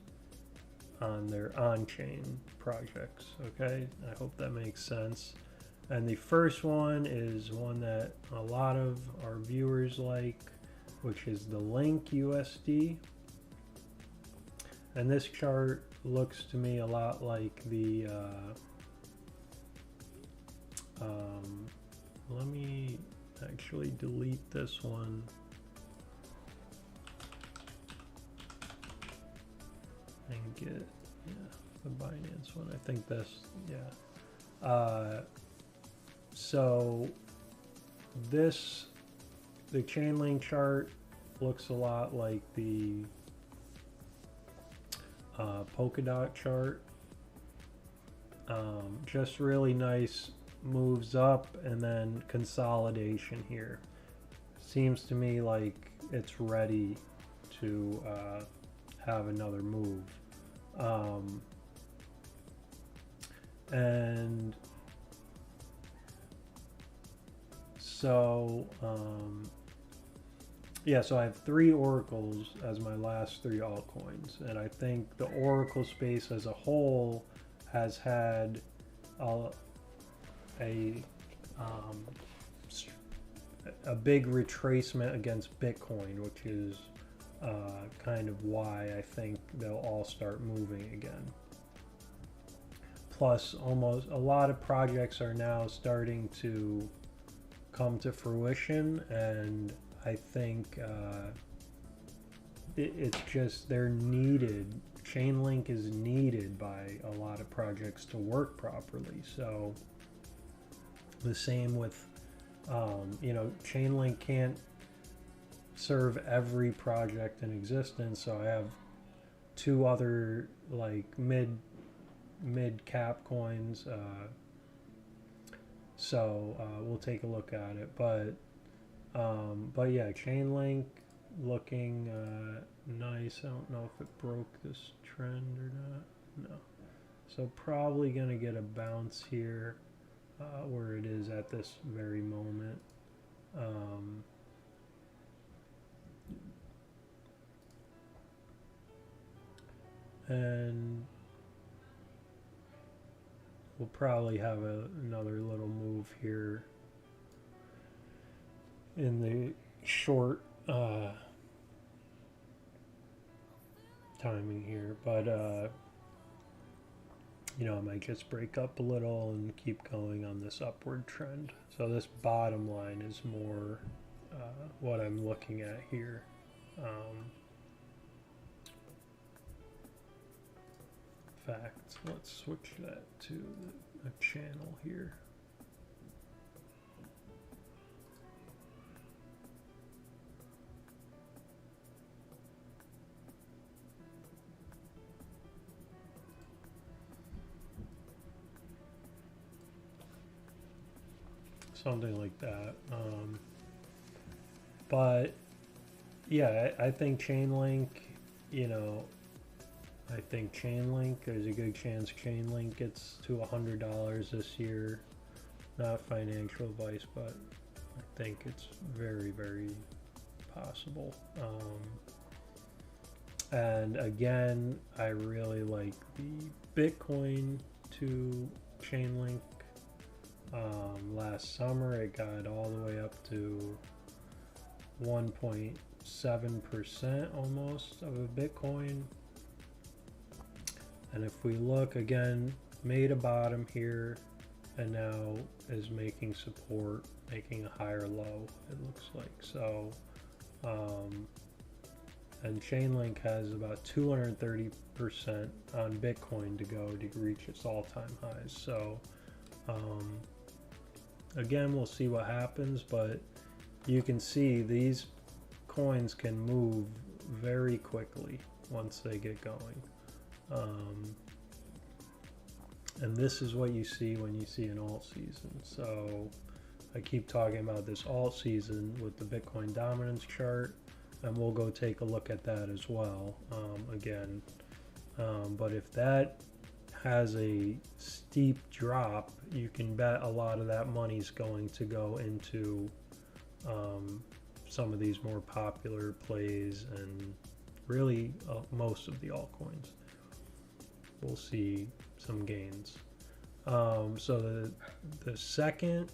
on their on-chain projects. Okay, I hope that makes sense. And the first one is one that a lot of our viewers like, which is the Link USD. And this chart looks to me a lot like the let me actually delete this one. And get, yeah, the Binance one. I think this, yeah. So the Chainlink chart looks a lot like the Polkadot chart. Just really nice moves up and then consolidation here. Seems to me like it's ready to have another move. And so yeah, so I have 3 oracles as my last 3 altcoins, and I think the oracle space as a whole has had a big retracement against Bitcoin, which is kind of why I think they'll all start moving again. Plus, almost a lot of projects are now starting to come to fruition, and I think it's just they're needed. Chainlink is needed by a lot of projects to work properly. So the same with, you know, Chainlink can't serve every project in existence. So I have two other like mid cap coins. So we'll take a look at it. But yeah, Chainlink looking nice. I don't know if it broke this trend or not. No. So probably going to get a bounce here where it is at this very moment. And we'll probably have another little move here in the short timing here, but you know, I might just break up a little and keep going on this upward trend. So this bottom line is more what I'm looking at here. In fact, let's switch that to a channel here. Something like that. But yeah, I think Chainlink, you know, I think Chainlink, there's a good chance Chainlink gets to $100 this year. Not financial advice, but I think it's very, very possible. And again, I really like the Bitcoin to Chainlink. Last summer it got all the way up to 1.7% almost of a Bitcoin. And if we look again, made a bottom here and now is making support, making a higher low, it looks like. So and Chainlink has about 230% on Bitcoin to go to reach its all-time highs. So again, we'll see what happens, but you can see these coins can move very quickly once they get going. And this is what you see when you see an alt season. So I keep talking about this alt season with the Bitcoin dominance chart, and we'll go take a look at that as well again. But if that has a steep drop, you can bet a lot of that money's going to go into some of these more popular plays, and really most of the altcoins. We'll see some gains. So the second,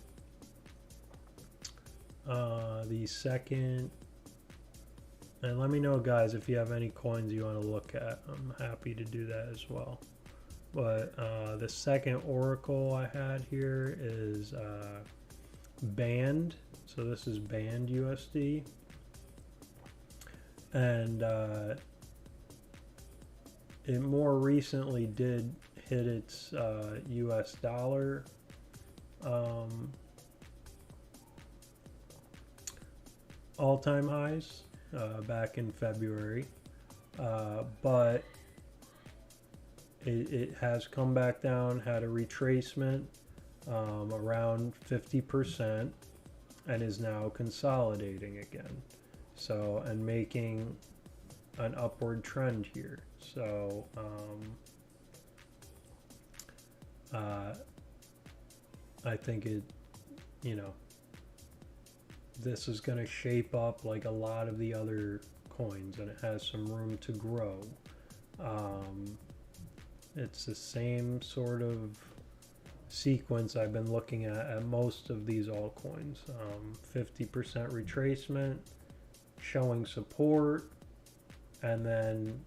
and let me know, guys, if you have any coins you want to look at. I'm happy to do that as well. But the second oracle I had here is Band. So this is Band USD. And it more recently did hit its US dollar all-time highs back in February, but it has come back down, had a retracement around 50%, and is now consolidating again. So, and making an upward trend here. So I think it, you know, this is going to shape up like a lot of the other coins, and it has some room to grow. It's the same sort of sequence I've been looking at most of these altcoins. 50% retracement, showing support, and then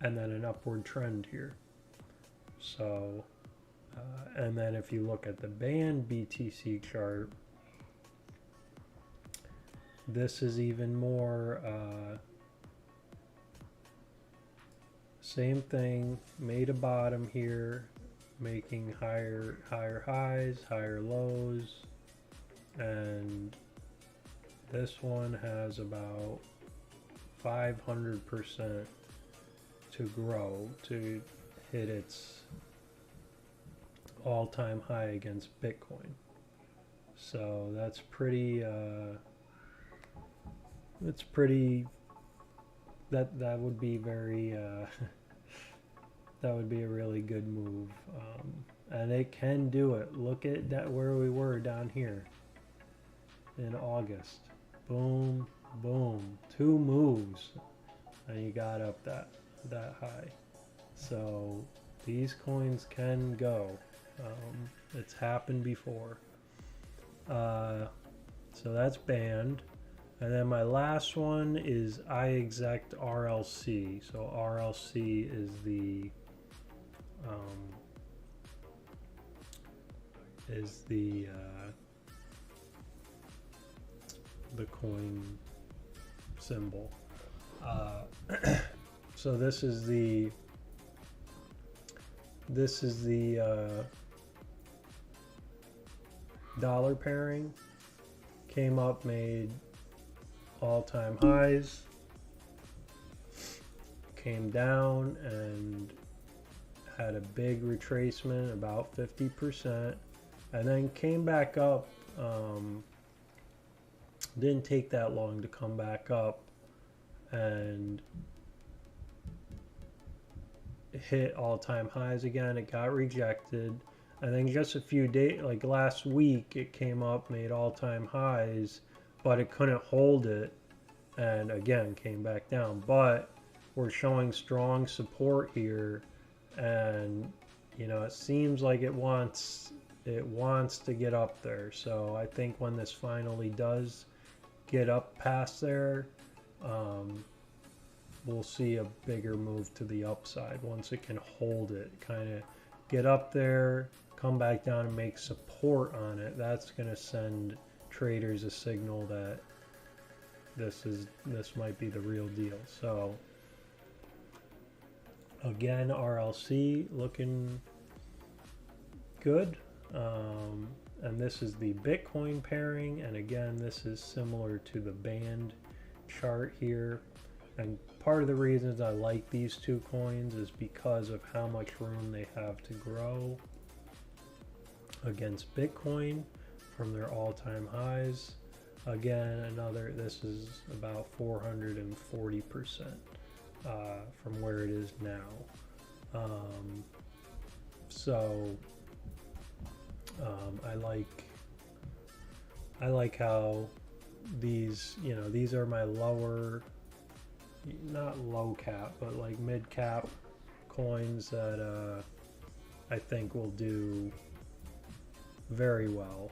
an upward trend here. So and then if you look at the band BTC chart, this is even more same thing, made a bottom here, making higher highs, higher lows, and this one has about 500% to grow to hit its all-time high against Bitcoin. So that's pretty that would be very that would be a really good move, and it can do it. Look at that, where we were down here in August. Boom, boom, 2 moves and you got up that high. So these coins can go. It's happened before. So that's banned. And then my last one is iExec RLC. So RLC is the coin symbol. So this is the dollar pairing. Came up, made all-time highs, came down and had a big retracement, about 50%, and then came back up. Didn't take that long to come back up and hit all-time highs again. It got rejected, and then just a few days, like last week, it came up, made all-time highs, but it couldn't hold it, and again came back down. But we're showing strong support here, and you know, it seems like it wants to get up there. So I think when this finally does get up past there, we'll see a bigger move to the upside once it can hold it, kind of get up there, come back down and make support on it. That's going to send traders a signal that this might be the real deal. So again, RLC looking good, and this is the Bitcoin pairing, and again this is similar to the band chart here. And part of the reasons I like these two coins is because of how much room they have to grow against Bitcoin from their all-time highs. Again, this is about 440% from where it is now. I like how these, you know, these are my lower, not low cap, but like mid cap coins that I think will do very well.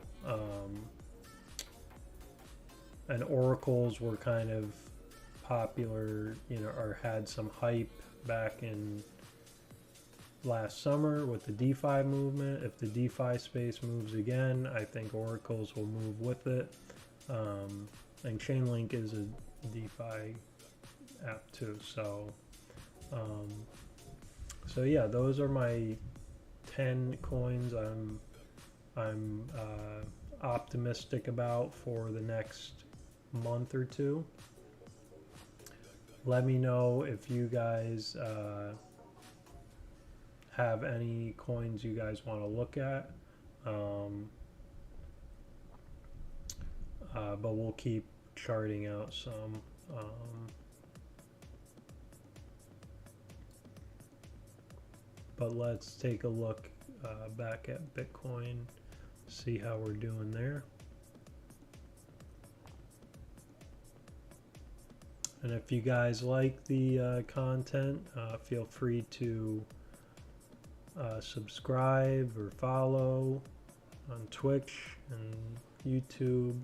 And oracles were kind of popular, you know, or had some hype back in last summer with the DeFi movement. If the DeFi space moves again, I think oracles will move with it. And Chainlink is a DeFi app too. So yeah, those are my 10 coins I'm optimistic about for the next month or two. Let me know if you guys have any coins you guys want to look at, but we'll keep charting out some. But let's take a look back at Bitcoin, see how we're doing there. And if you guys like the content, feel free to subscribe or follow on Twitch and YouTube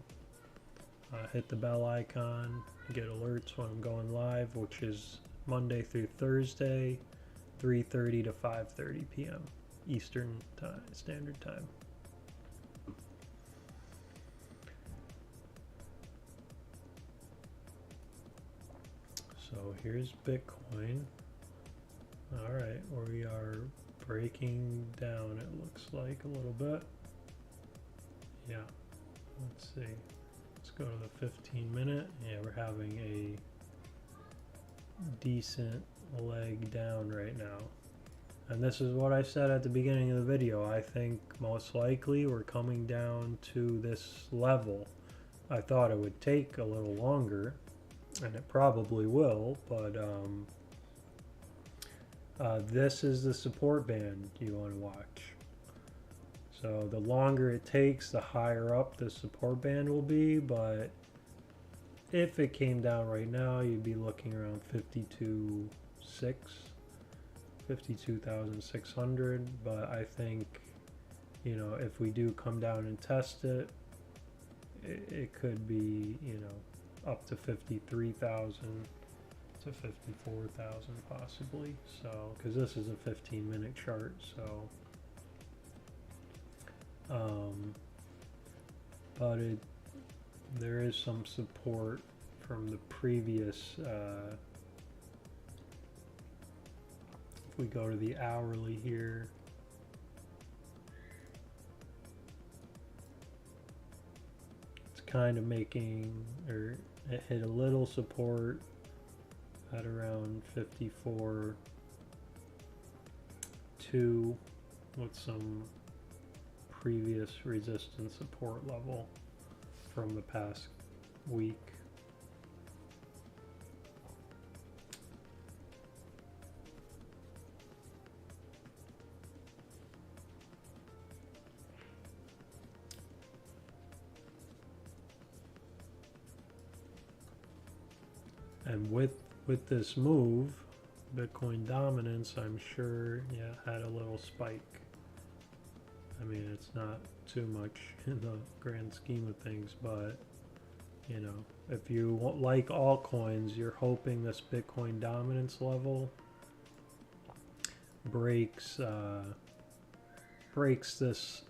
hit the bell icon, get alerts when I'm going live, which is Monday through Thursday, 3:30 to 5:30 p.m. Eastern time, Standard Time. So here's Bitcoin. All right, we are breaking down, it looks like, a little bit. Yeah, let's see. Let's go to the 15-minute. Yeah, we're having a decent leg down right now. And this is what I said at the beginning of the video. I think most likely we're coming down to this level. I thought it would take a little longer, and it probably will, but this is the support band you want to watch. So the longer it takes, the higher up the support band will be, but if it came down right now, you'd be looking around 52,600, but I think, you know, if we do come down and test it, it could be, you know, up to 53,000 to 54,000 possibly. So, because this is a 15-minute chart, so but there is some support from the previous, if we go to the hourly here, it's kind of making, or it hit a little support at around 54.2 with some previous resistance support level from the past week. And with this move, Bitcoin dominance, I'm sure, yeah, had a little spike. I mean, it's not too much in the grand scheme of things, but, you know, if you like altcoins, you're hoping this Bitcoin dominance level breaks this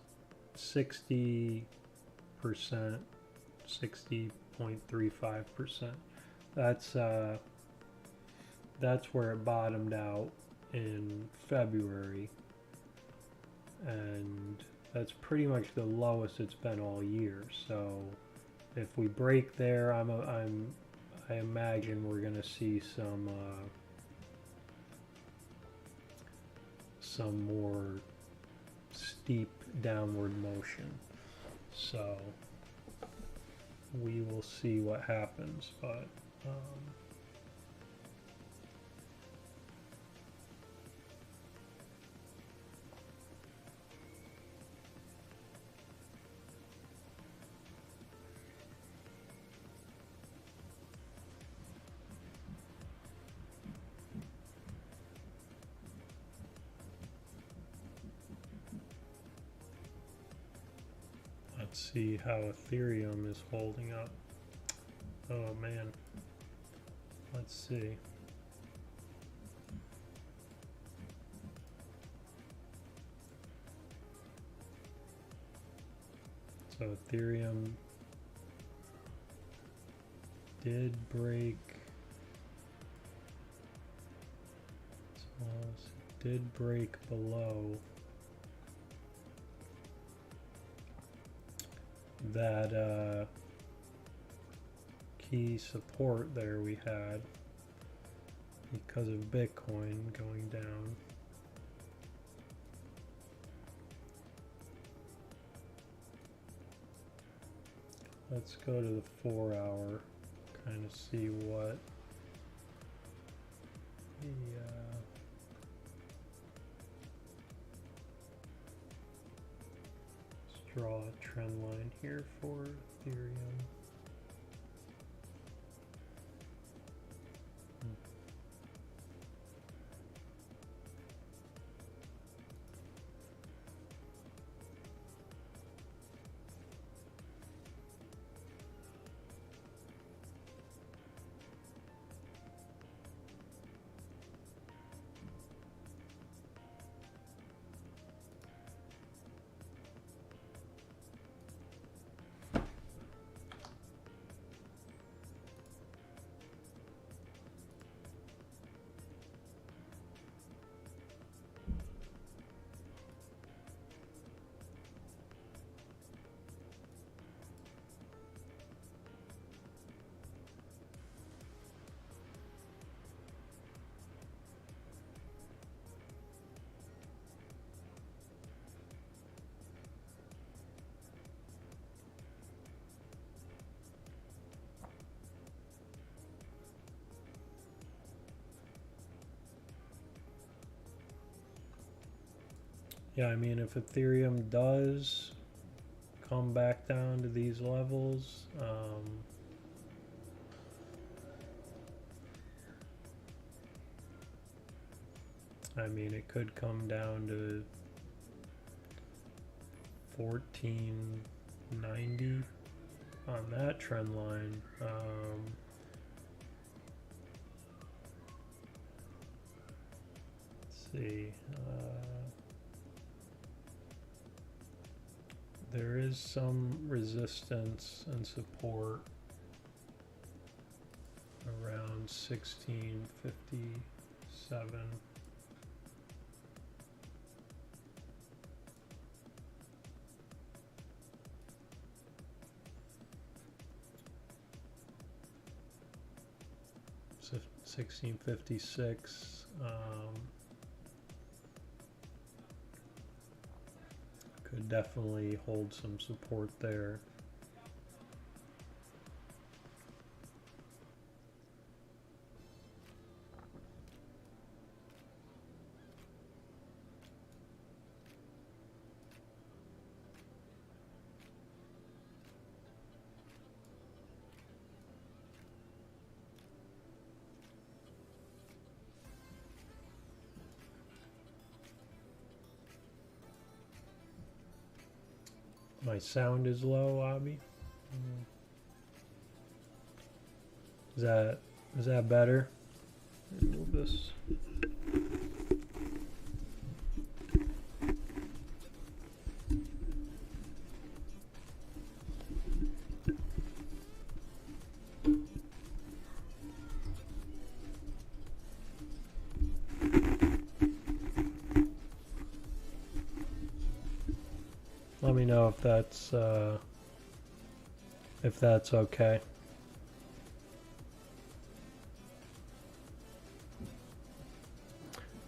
60%, 60.35%. That's where it bottomed out in February, and that's pretty much the lowest it's been all year. So if we break there, I imagine we're gonna see some more steep downward motion. So we will see what happens, but let's see how Ethereum is holding up. Oh man, let's see. So Ethereum did break, below that key support there we had because of Bitcoin going down. Let's go to the 4-hour, kind of see what the let's draw a trend line here for Ethereum. Yeah, I mean, if Ethereum does come back down to these levels, I mean, it could come down to 1490 on that trend line. Let's see. There is some resistance and support around 1657. So 1656. Could definitely hold some support there. My sound is low, Aave. Is that better? Move this. Let me know if that's okay.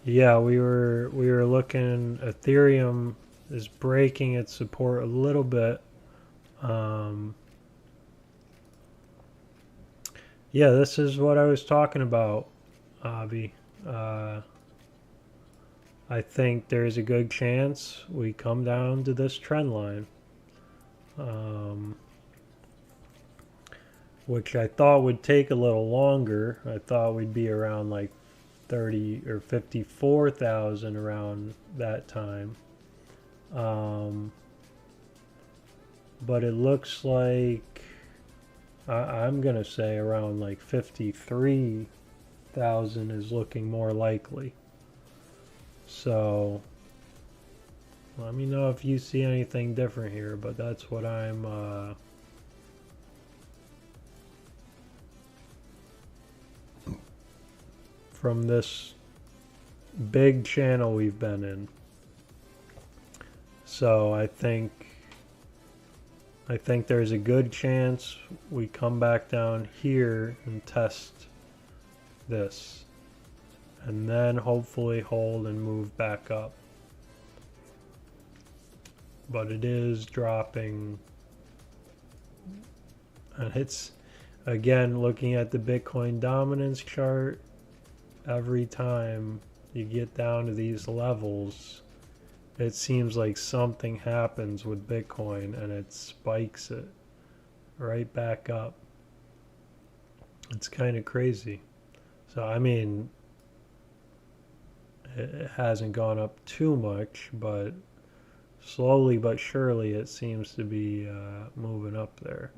Yeah, we were looking. Ethereum is breaking its support a little bit. Yeah, this is what I was talking about, Avi. I think there's a good chance we come down to this trend line, which I thought would take a little longer. I thought we'd be around like 30 or 54,000 around that time. But it looks like I'm gonna say around like 53,000 is looking more likely. So let me know if you see anything different here, but that's what I'm from this big channel we've been in. So I think there's a good chance we come back down here and test this, and then hopefully hold and move back up. But it is dropping, and it's, again, looking at the Bitcoin dominance chart, every time you get down to these levels, it seems like something happens with Bitcoin and it spikes it right back up. It's kind of crazy. So I mean, it hasn't gone up too much, but slowly but surely it seems to be moving up there.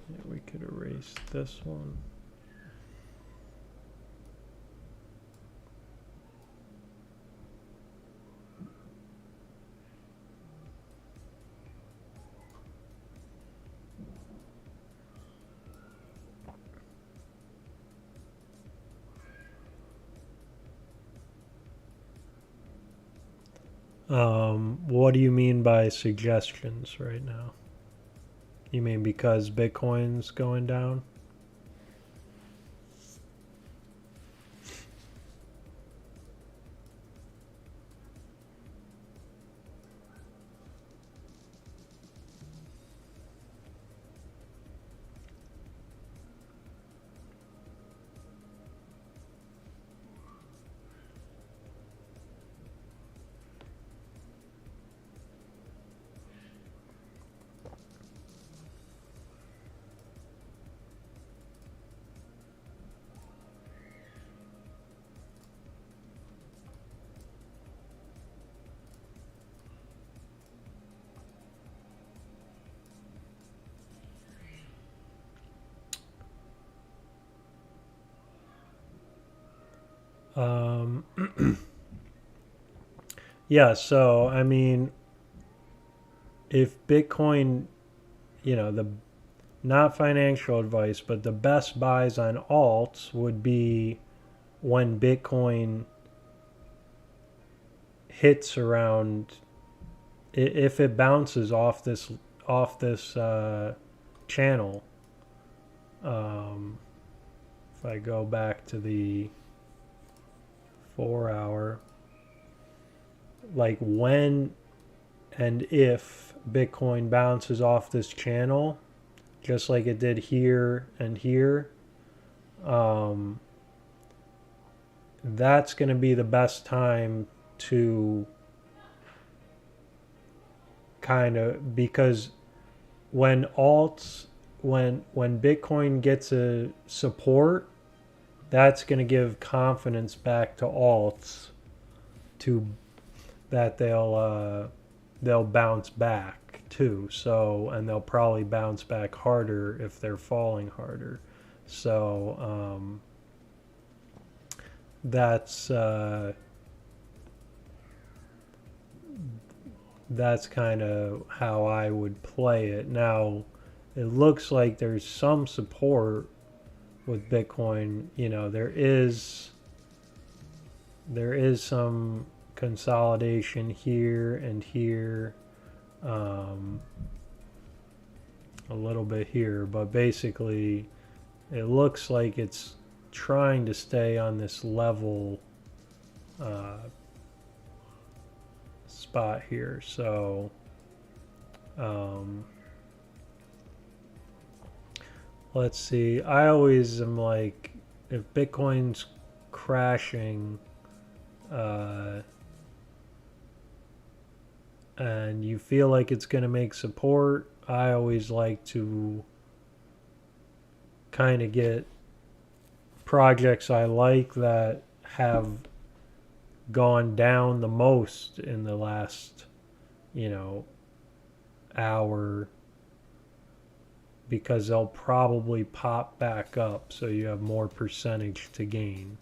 Yeah, we could erase this one. What do you mean by suggestions right now? You mean because Bitcoin's going down? Um, yeah, so I mean, if Bitcoin, the not financial advice, but the best buys on alts would be when Bitcoin hits around, if it bounces off this channel. If I go back to the 4 hour, like when and if Bitcoin bounces off this channel, just like it did here and here, um, that's going to be the best time to kind of, because when alts when Bitcoin gets a support, that's going to give confidence back to alts to that they'll bounce back too. So, and they'll probably bounce back harder if they're falling harder. So that's kind of how I would play it. Now, it looks like there's some support with Bitcoin. There is some consolidation here and here, a little bit here, but basically it looks like it's trying to stay on this level spot here. So let's see. I always am like, if Bitcoin's crashing and you feel like it's going to make support, I always like to kind of get projects I like that have gone down the most in the last, hour, because they'll probably pop back up, so you have more percentage to gain.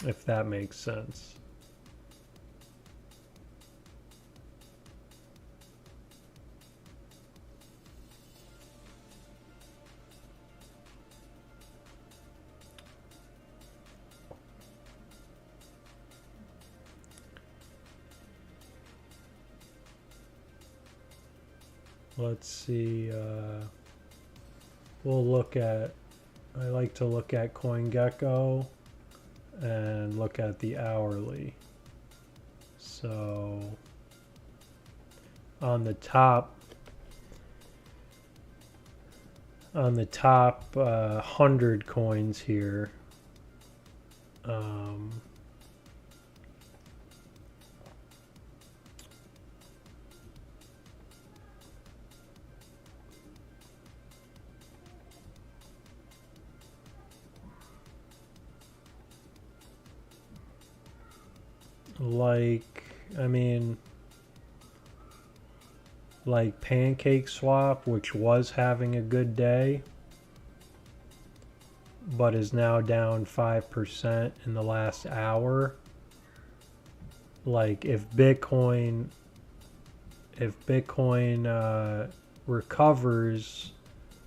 If that makes sense. Let's see. I like to look at CoinGecko and look at the hourly. So on the top 100 coins here, like Pancake Swap, which was having a good day, but is now down 5% in the last hour. Like if Bitcoin recovers,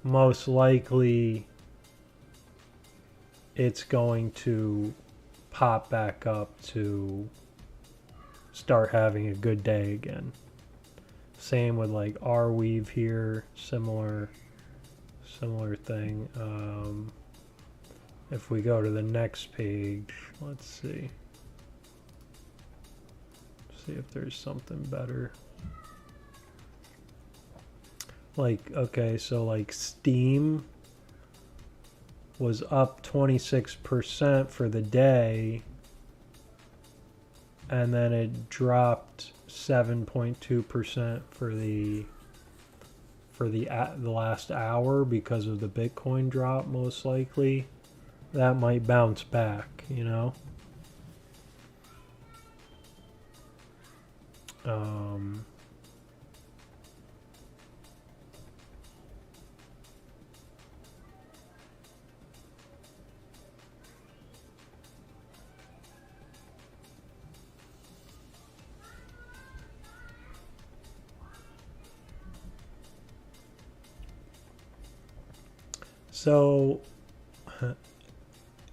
most likely it's going to pop back up to start having a good day again. Same with like Arweave here, similar thing. If we go to the next page, let's see if there's something better. Like, okay, so like Steam was up 26% for the day, and then it dropped 7.2% for the last hour because of the Bitcoin drop. Most likely that might bounce back, So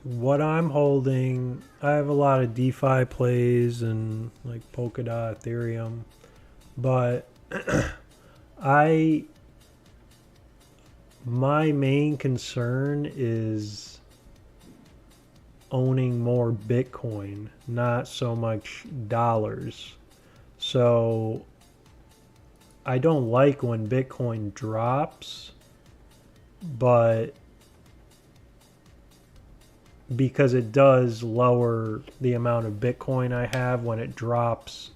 what I'm holding, I have a lot of DeFi plays and like Polkadot, Ethereum, but I my main concern is owning more Bitcoin, not so much dollars. So I don't like when Bitcoin drops, but because it does lower the amount of Bitcoin I have when it drops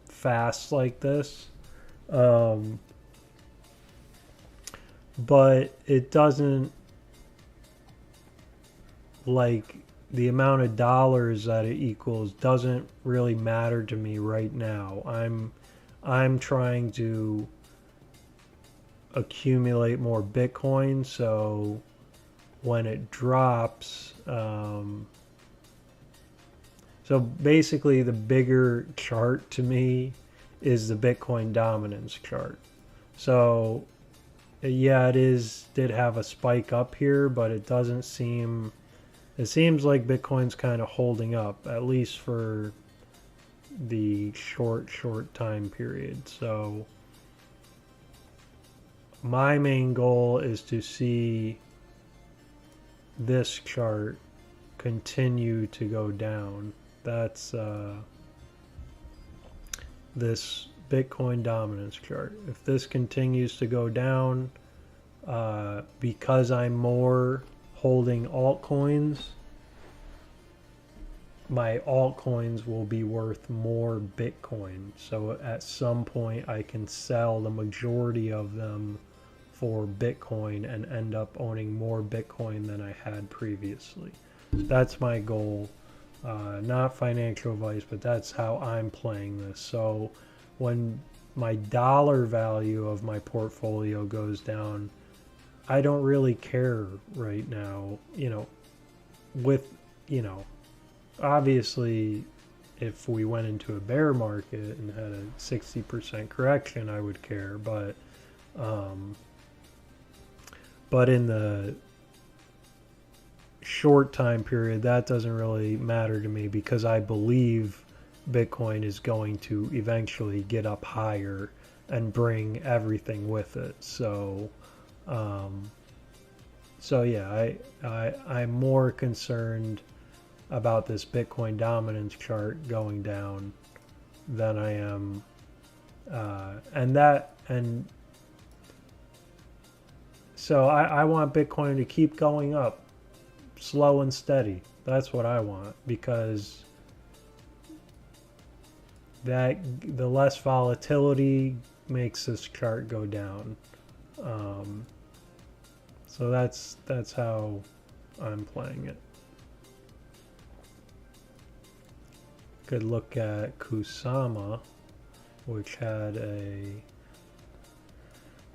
fast like this. Um, but it doesn't, like, the amount of dollars that it equals doesn't really matter to me right now. I'm trying to accumulate more Bitcoin, so when it drops, so basically the bigger chart to me is the Bitcoin dominance chart. So yeah, did have a spike up here, but it doesn't seem, it seems like Bitcoin's kind of holding up, at least for the short time period. So my main goal is to see this chart continue to go down. That's this Bitcoin dominance chart. If this continues to go down, because I'm more holding altcoins, my altcoins will be worth more Bitcoin. So at some point I can sell the majority of them for Bitcoin and end up owning more Bitcoin than I had previously. That's my goal. Not financial advice, but that's how I'm playing this. So when my dollar value of my portfolio goes down, I don't really care right now, with, obviously if we went into a bear market and had a 60% correction, I would care, but in the short time period, that doesn't really matter to me because I believe Bitcoin is going to eventually get up higher and bring everything with it. So yeah, I'm more concerned about this Bitcoin dominance chart going down than I am, and so I want Bitcoin to keep going up, slow and steady. That's what I want, because that the less volatility makes this chart go down. So that's how I'm playing it. Good look at Kusama, which had a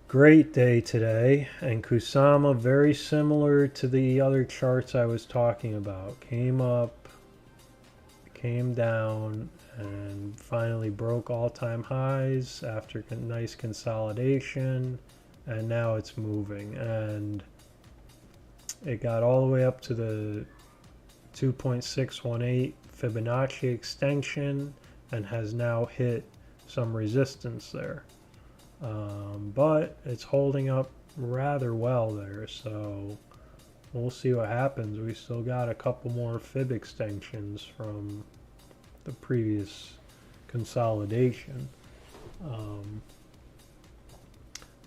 great day today, and Kusama, very similar to the other charts I was talking about, came up, came down, and finally broke all-time highs after nice consolidation, and now it's moving, and it got all the way up to the 2.618 Fibonacci extension and has now hit some resistance there. But it's holding up rather well there, so we'll see what happens. We still got a couple more fib extensions from the previous consolidation.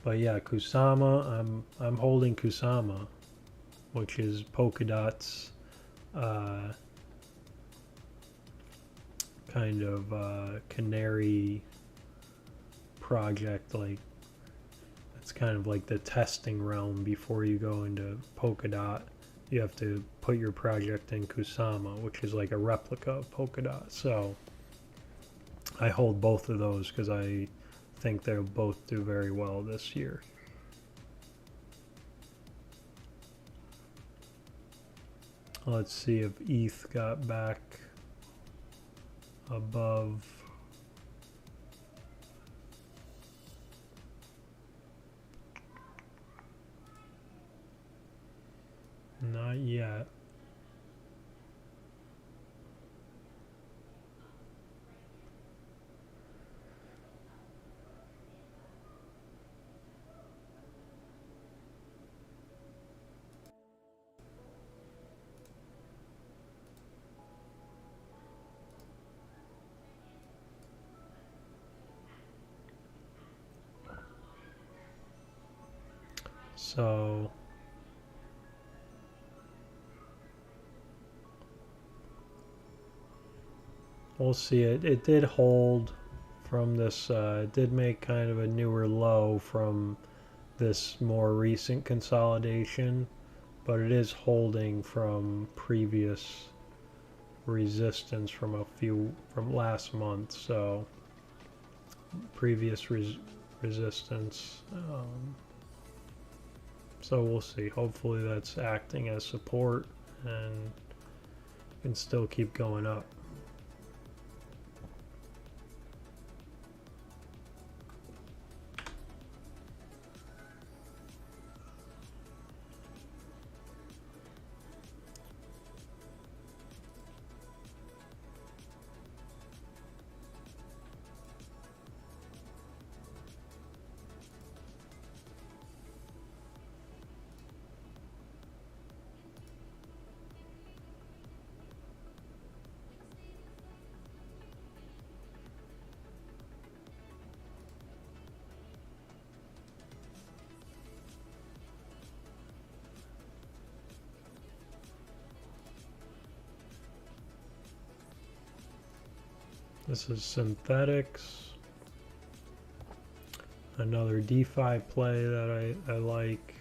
But yeah, Kusama, I'm holding Kusama, which is Polkadot's kind of canary project. Like, it's kind of like the testing realm before you go into Polkadot. You have to put your project in Kusama, which is like a replica of Polkadot. So I hold both of those because I think they'll both do very well this year. Let's see if ETH got back above So we'll see. It did hold from this, it did make kind of a newer low from this more recent consolidation, but it is holding from previous resistance from last month. So previous resistance. So we'll see. Hopefully that's acting as support and can still keep going up. This is synthetics. Another DeFi play that I like.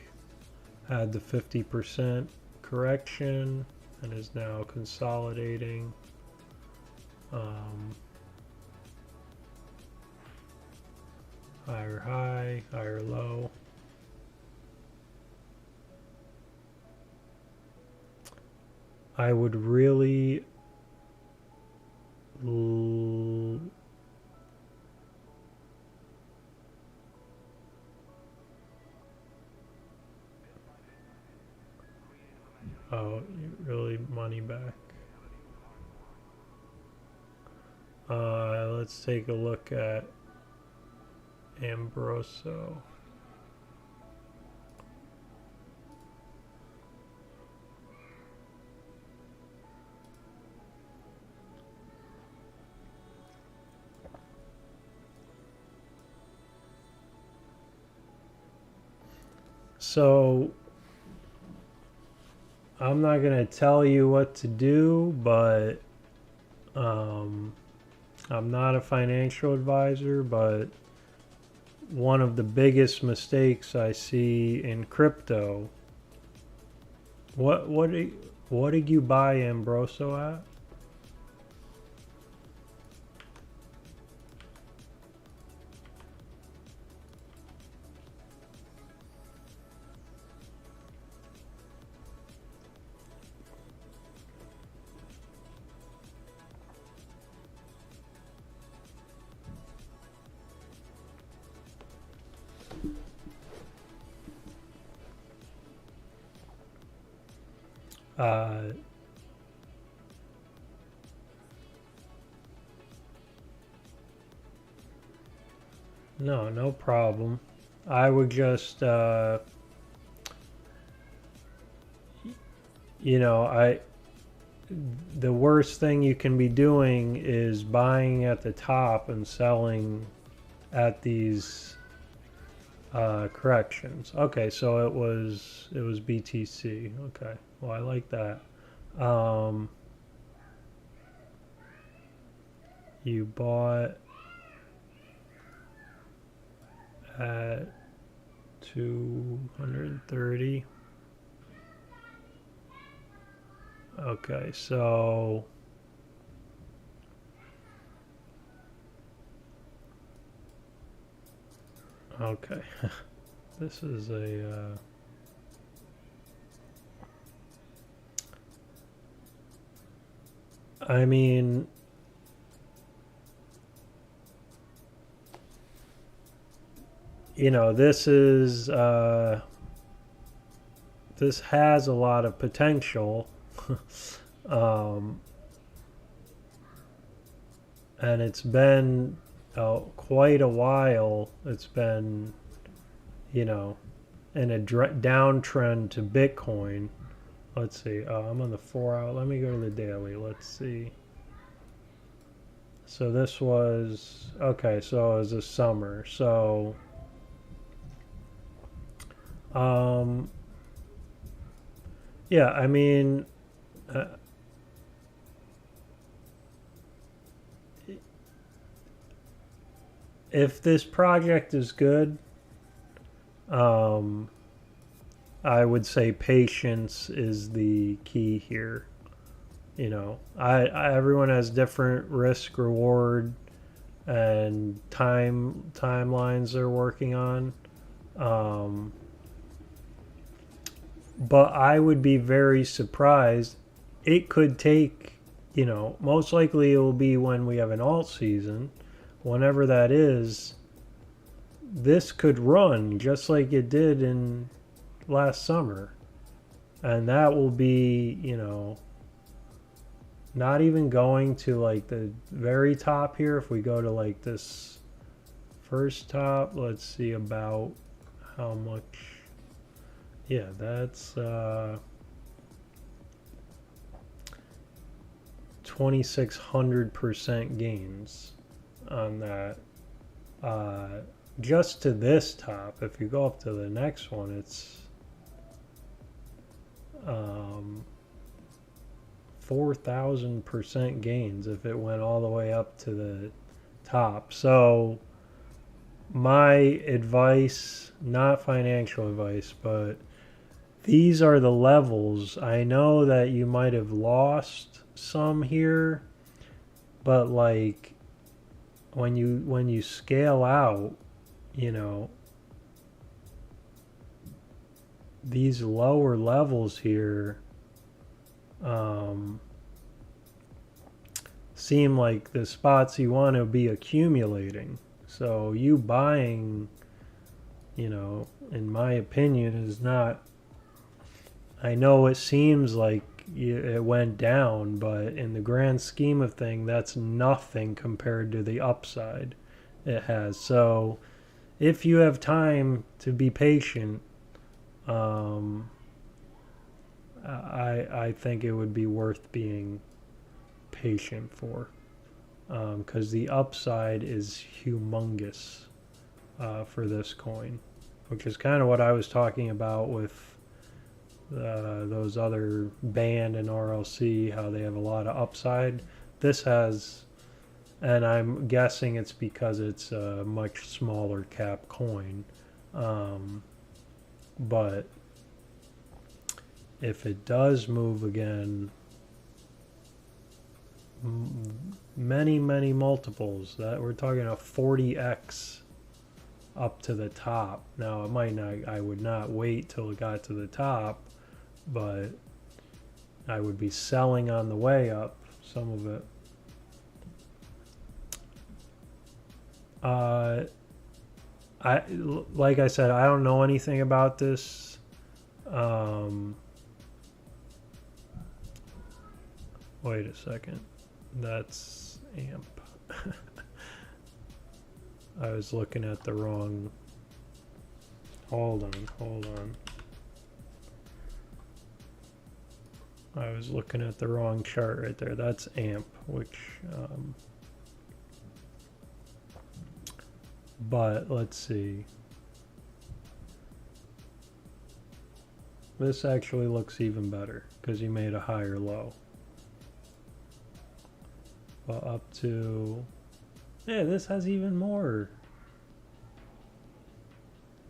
Had the 50% correction and is now consolidating. Higher high, higher low. I would really oh, really money back. Let's take a look at Ambroso. So I'm not going to tell you what to do, but I'm not a financial advisor, but one of the biggest mistakes I see in crypto. What did you buy Ambroso at? No problem. I would just, the worst thing you can be doing is buying at the top and selling at these corrections. Okay, so it was BTC. Okay, well, I like that. You bought at 230. Okay, so okay. This is a I mean, this is this has a lot of potential. And it's been quite a while. It's been, in a downtrend to Bitcoin. Let's see. I'm on the 4-hour. Let me go to the daily. Let's see. So this was, okay, so it was a summer. So Um, yeah, I mean, uh, if this project is good, um, I would say patience is the key here. You know, everyone has different risk reward and timelines they're working on. Um, but I would be very surprised. It could take, you know, most likely it will be when we have an alt season, whenever that is. This could run just like it did in last summer, and that will be, you know, not even going to like the very top here. If we go to like this first top, let's see about how much. Yeah, that's 2,600% gains on that. Just to this top. If you go up to the next one, it's 4,000% gains if it went all the way up to the top. So my advice, not financial advice, but these are the levels. I know that you might have lost some here, but like when you scale out, you know, these lower levels here seem like the spots you want to be accumulating. So you buying, you know, in my opinion, is not. I know it seems like it went down, but in the grand scheme of things, that's nothing compared to the upside it has. So if you have time to be patient, I think it would be worth being patient for, because the upside is humongous for this coin, which is kind of what I was talking about with those other band and RLC, how they have a lot of upside. This has, and I'm guessing it's because it's a much smaller cap coin, but if it does move again, many multiples, that we're talking a 40x up to the top. Now it might not, I would not wait till it got to the top, but I would be selling on the way up some of it. Like I said, I don't know anything about this. Wait a second. That's AMP. I was looking at the wrong. Hold on. I was looking at the wrong chart right there. That's AMP, which, but let's see. This actually looks even better because he made a higher low. Well, up to, yeah, this has even more.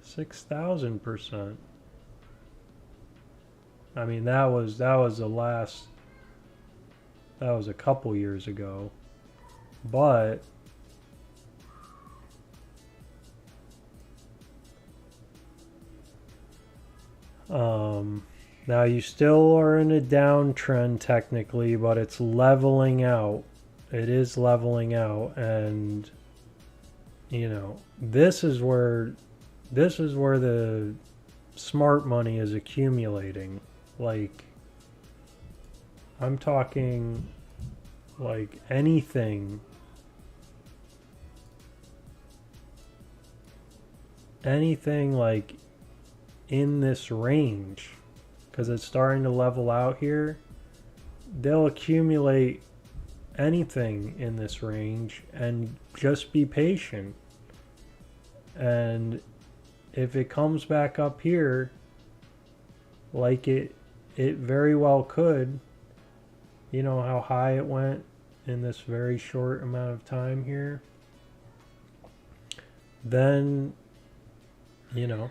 6,000%. I mean, that was the last, that was a couple years ago, but now you still are in a downtrend technically, but it's leveling out. It is leveling out, and you know, this is where the smart money is accumulating. Like, I'm talking like anything like in this range, because it's starting to level out here. They'll accumulate anything in this range and just be patient. And if it comes back up here, like it very well could, you know how high it went in this very short amount of time here, then, you know,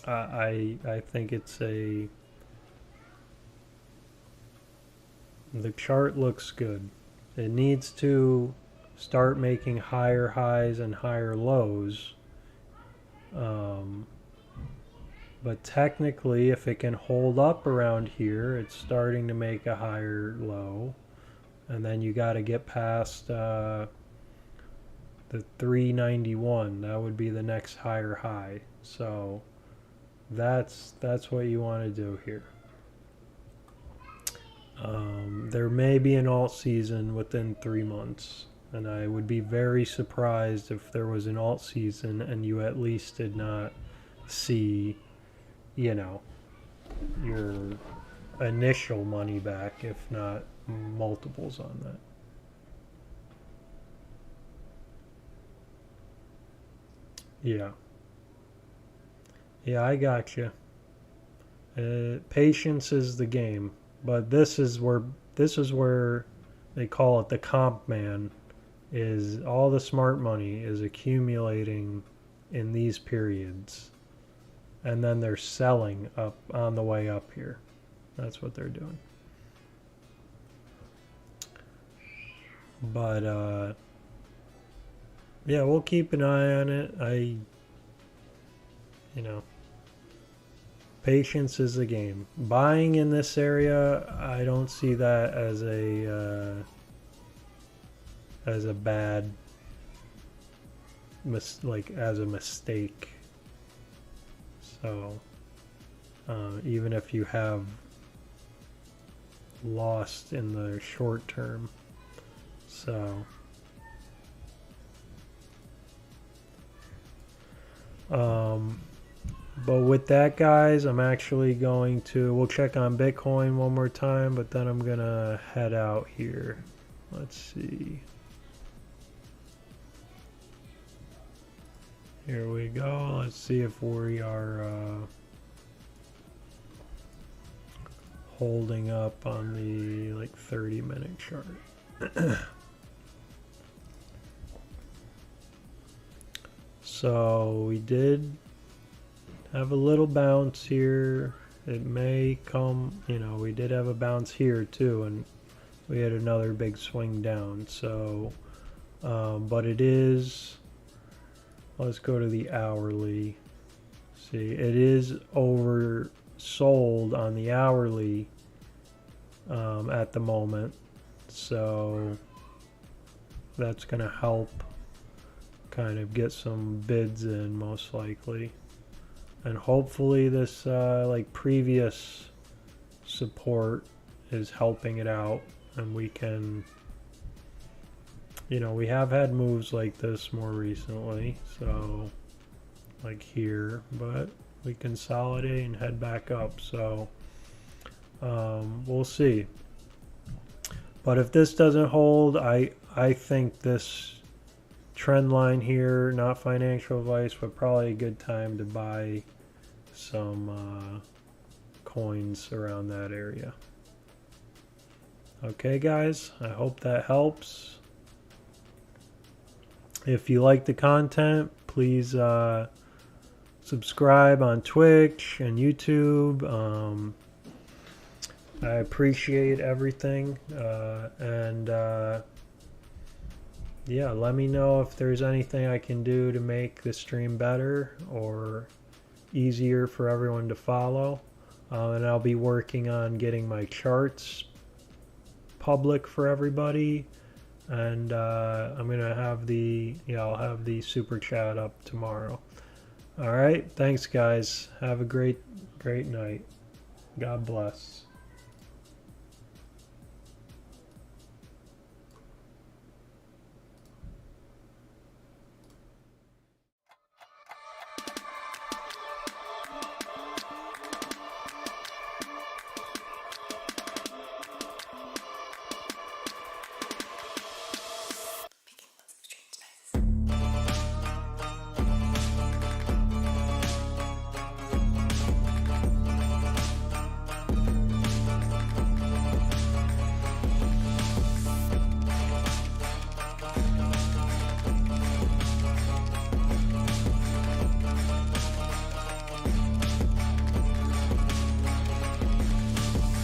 I think it's the chart looks good. It needs to start making higher highs and higher lows. But technically, if it can hold up around here, it's starting to make a higher low. And then you got to get past the 391. That would be the next higher high. So that's what you want to do here. There may be an alt season within 3 months, and I would be very surprised if there was an alt season and you at least did not see, you know, your initial money back, if not multiples on that. Yeah, I got you. Patience is the game. But this is where they call it the comp man, is all the smart money is accumulating in these periods, and then they're selling up on the way up here. That's what they're doing. But yeah, we'll keep an eye on it. You know, patience is the game. Buying in this area, I don't see that as a bad as a mistake. So even if you have lost in the short term, so but with that, guys, I'm actually going to, we'll check on Bitcoin one more time, but then I'm going to head out here. Let's see. Here we go. Let's see if we are holding up on the 30-minute chart. So we did have a little bounce here. It may come, you know, we did have a bounce here too, and we had another big swing down. So but it is, let's go to the hourly. See, it is oversold on the hourly at the moment, so that's going to help kind of get some bids in, most likely. And hopefully this previous support is helping it out, and we can, you know, we have had moves like this more recently, so like here, but we consolidate and head back up. So we'll see. But if this doesn't hold, I think this trend line here, not financial advice, but probably a good time to buy some coins around that area. Okay, guys, I hope that helps. If you like the content, please subscribe on Twitch and YouTube. I appreciate everything, and yeah, let me know if there's anything I can do to make the stream better or easier for everyone to follow. And I'll be working on getting my charts public for everybody. And I'm gonna have I'll have the super chat up tomorrow. All right, thanks guys. Have a great night. God bless.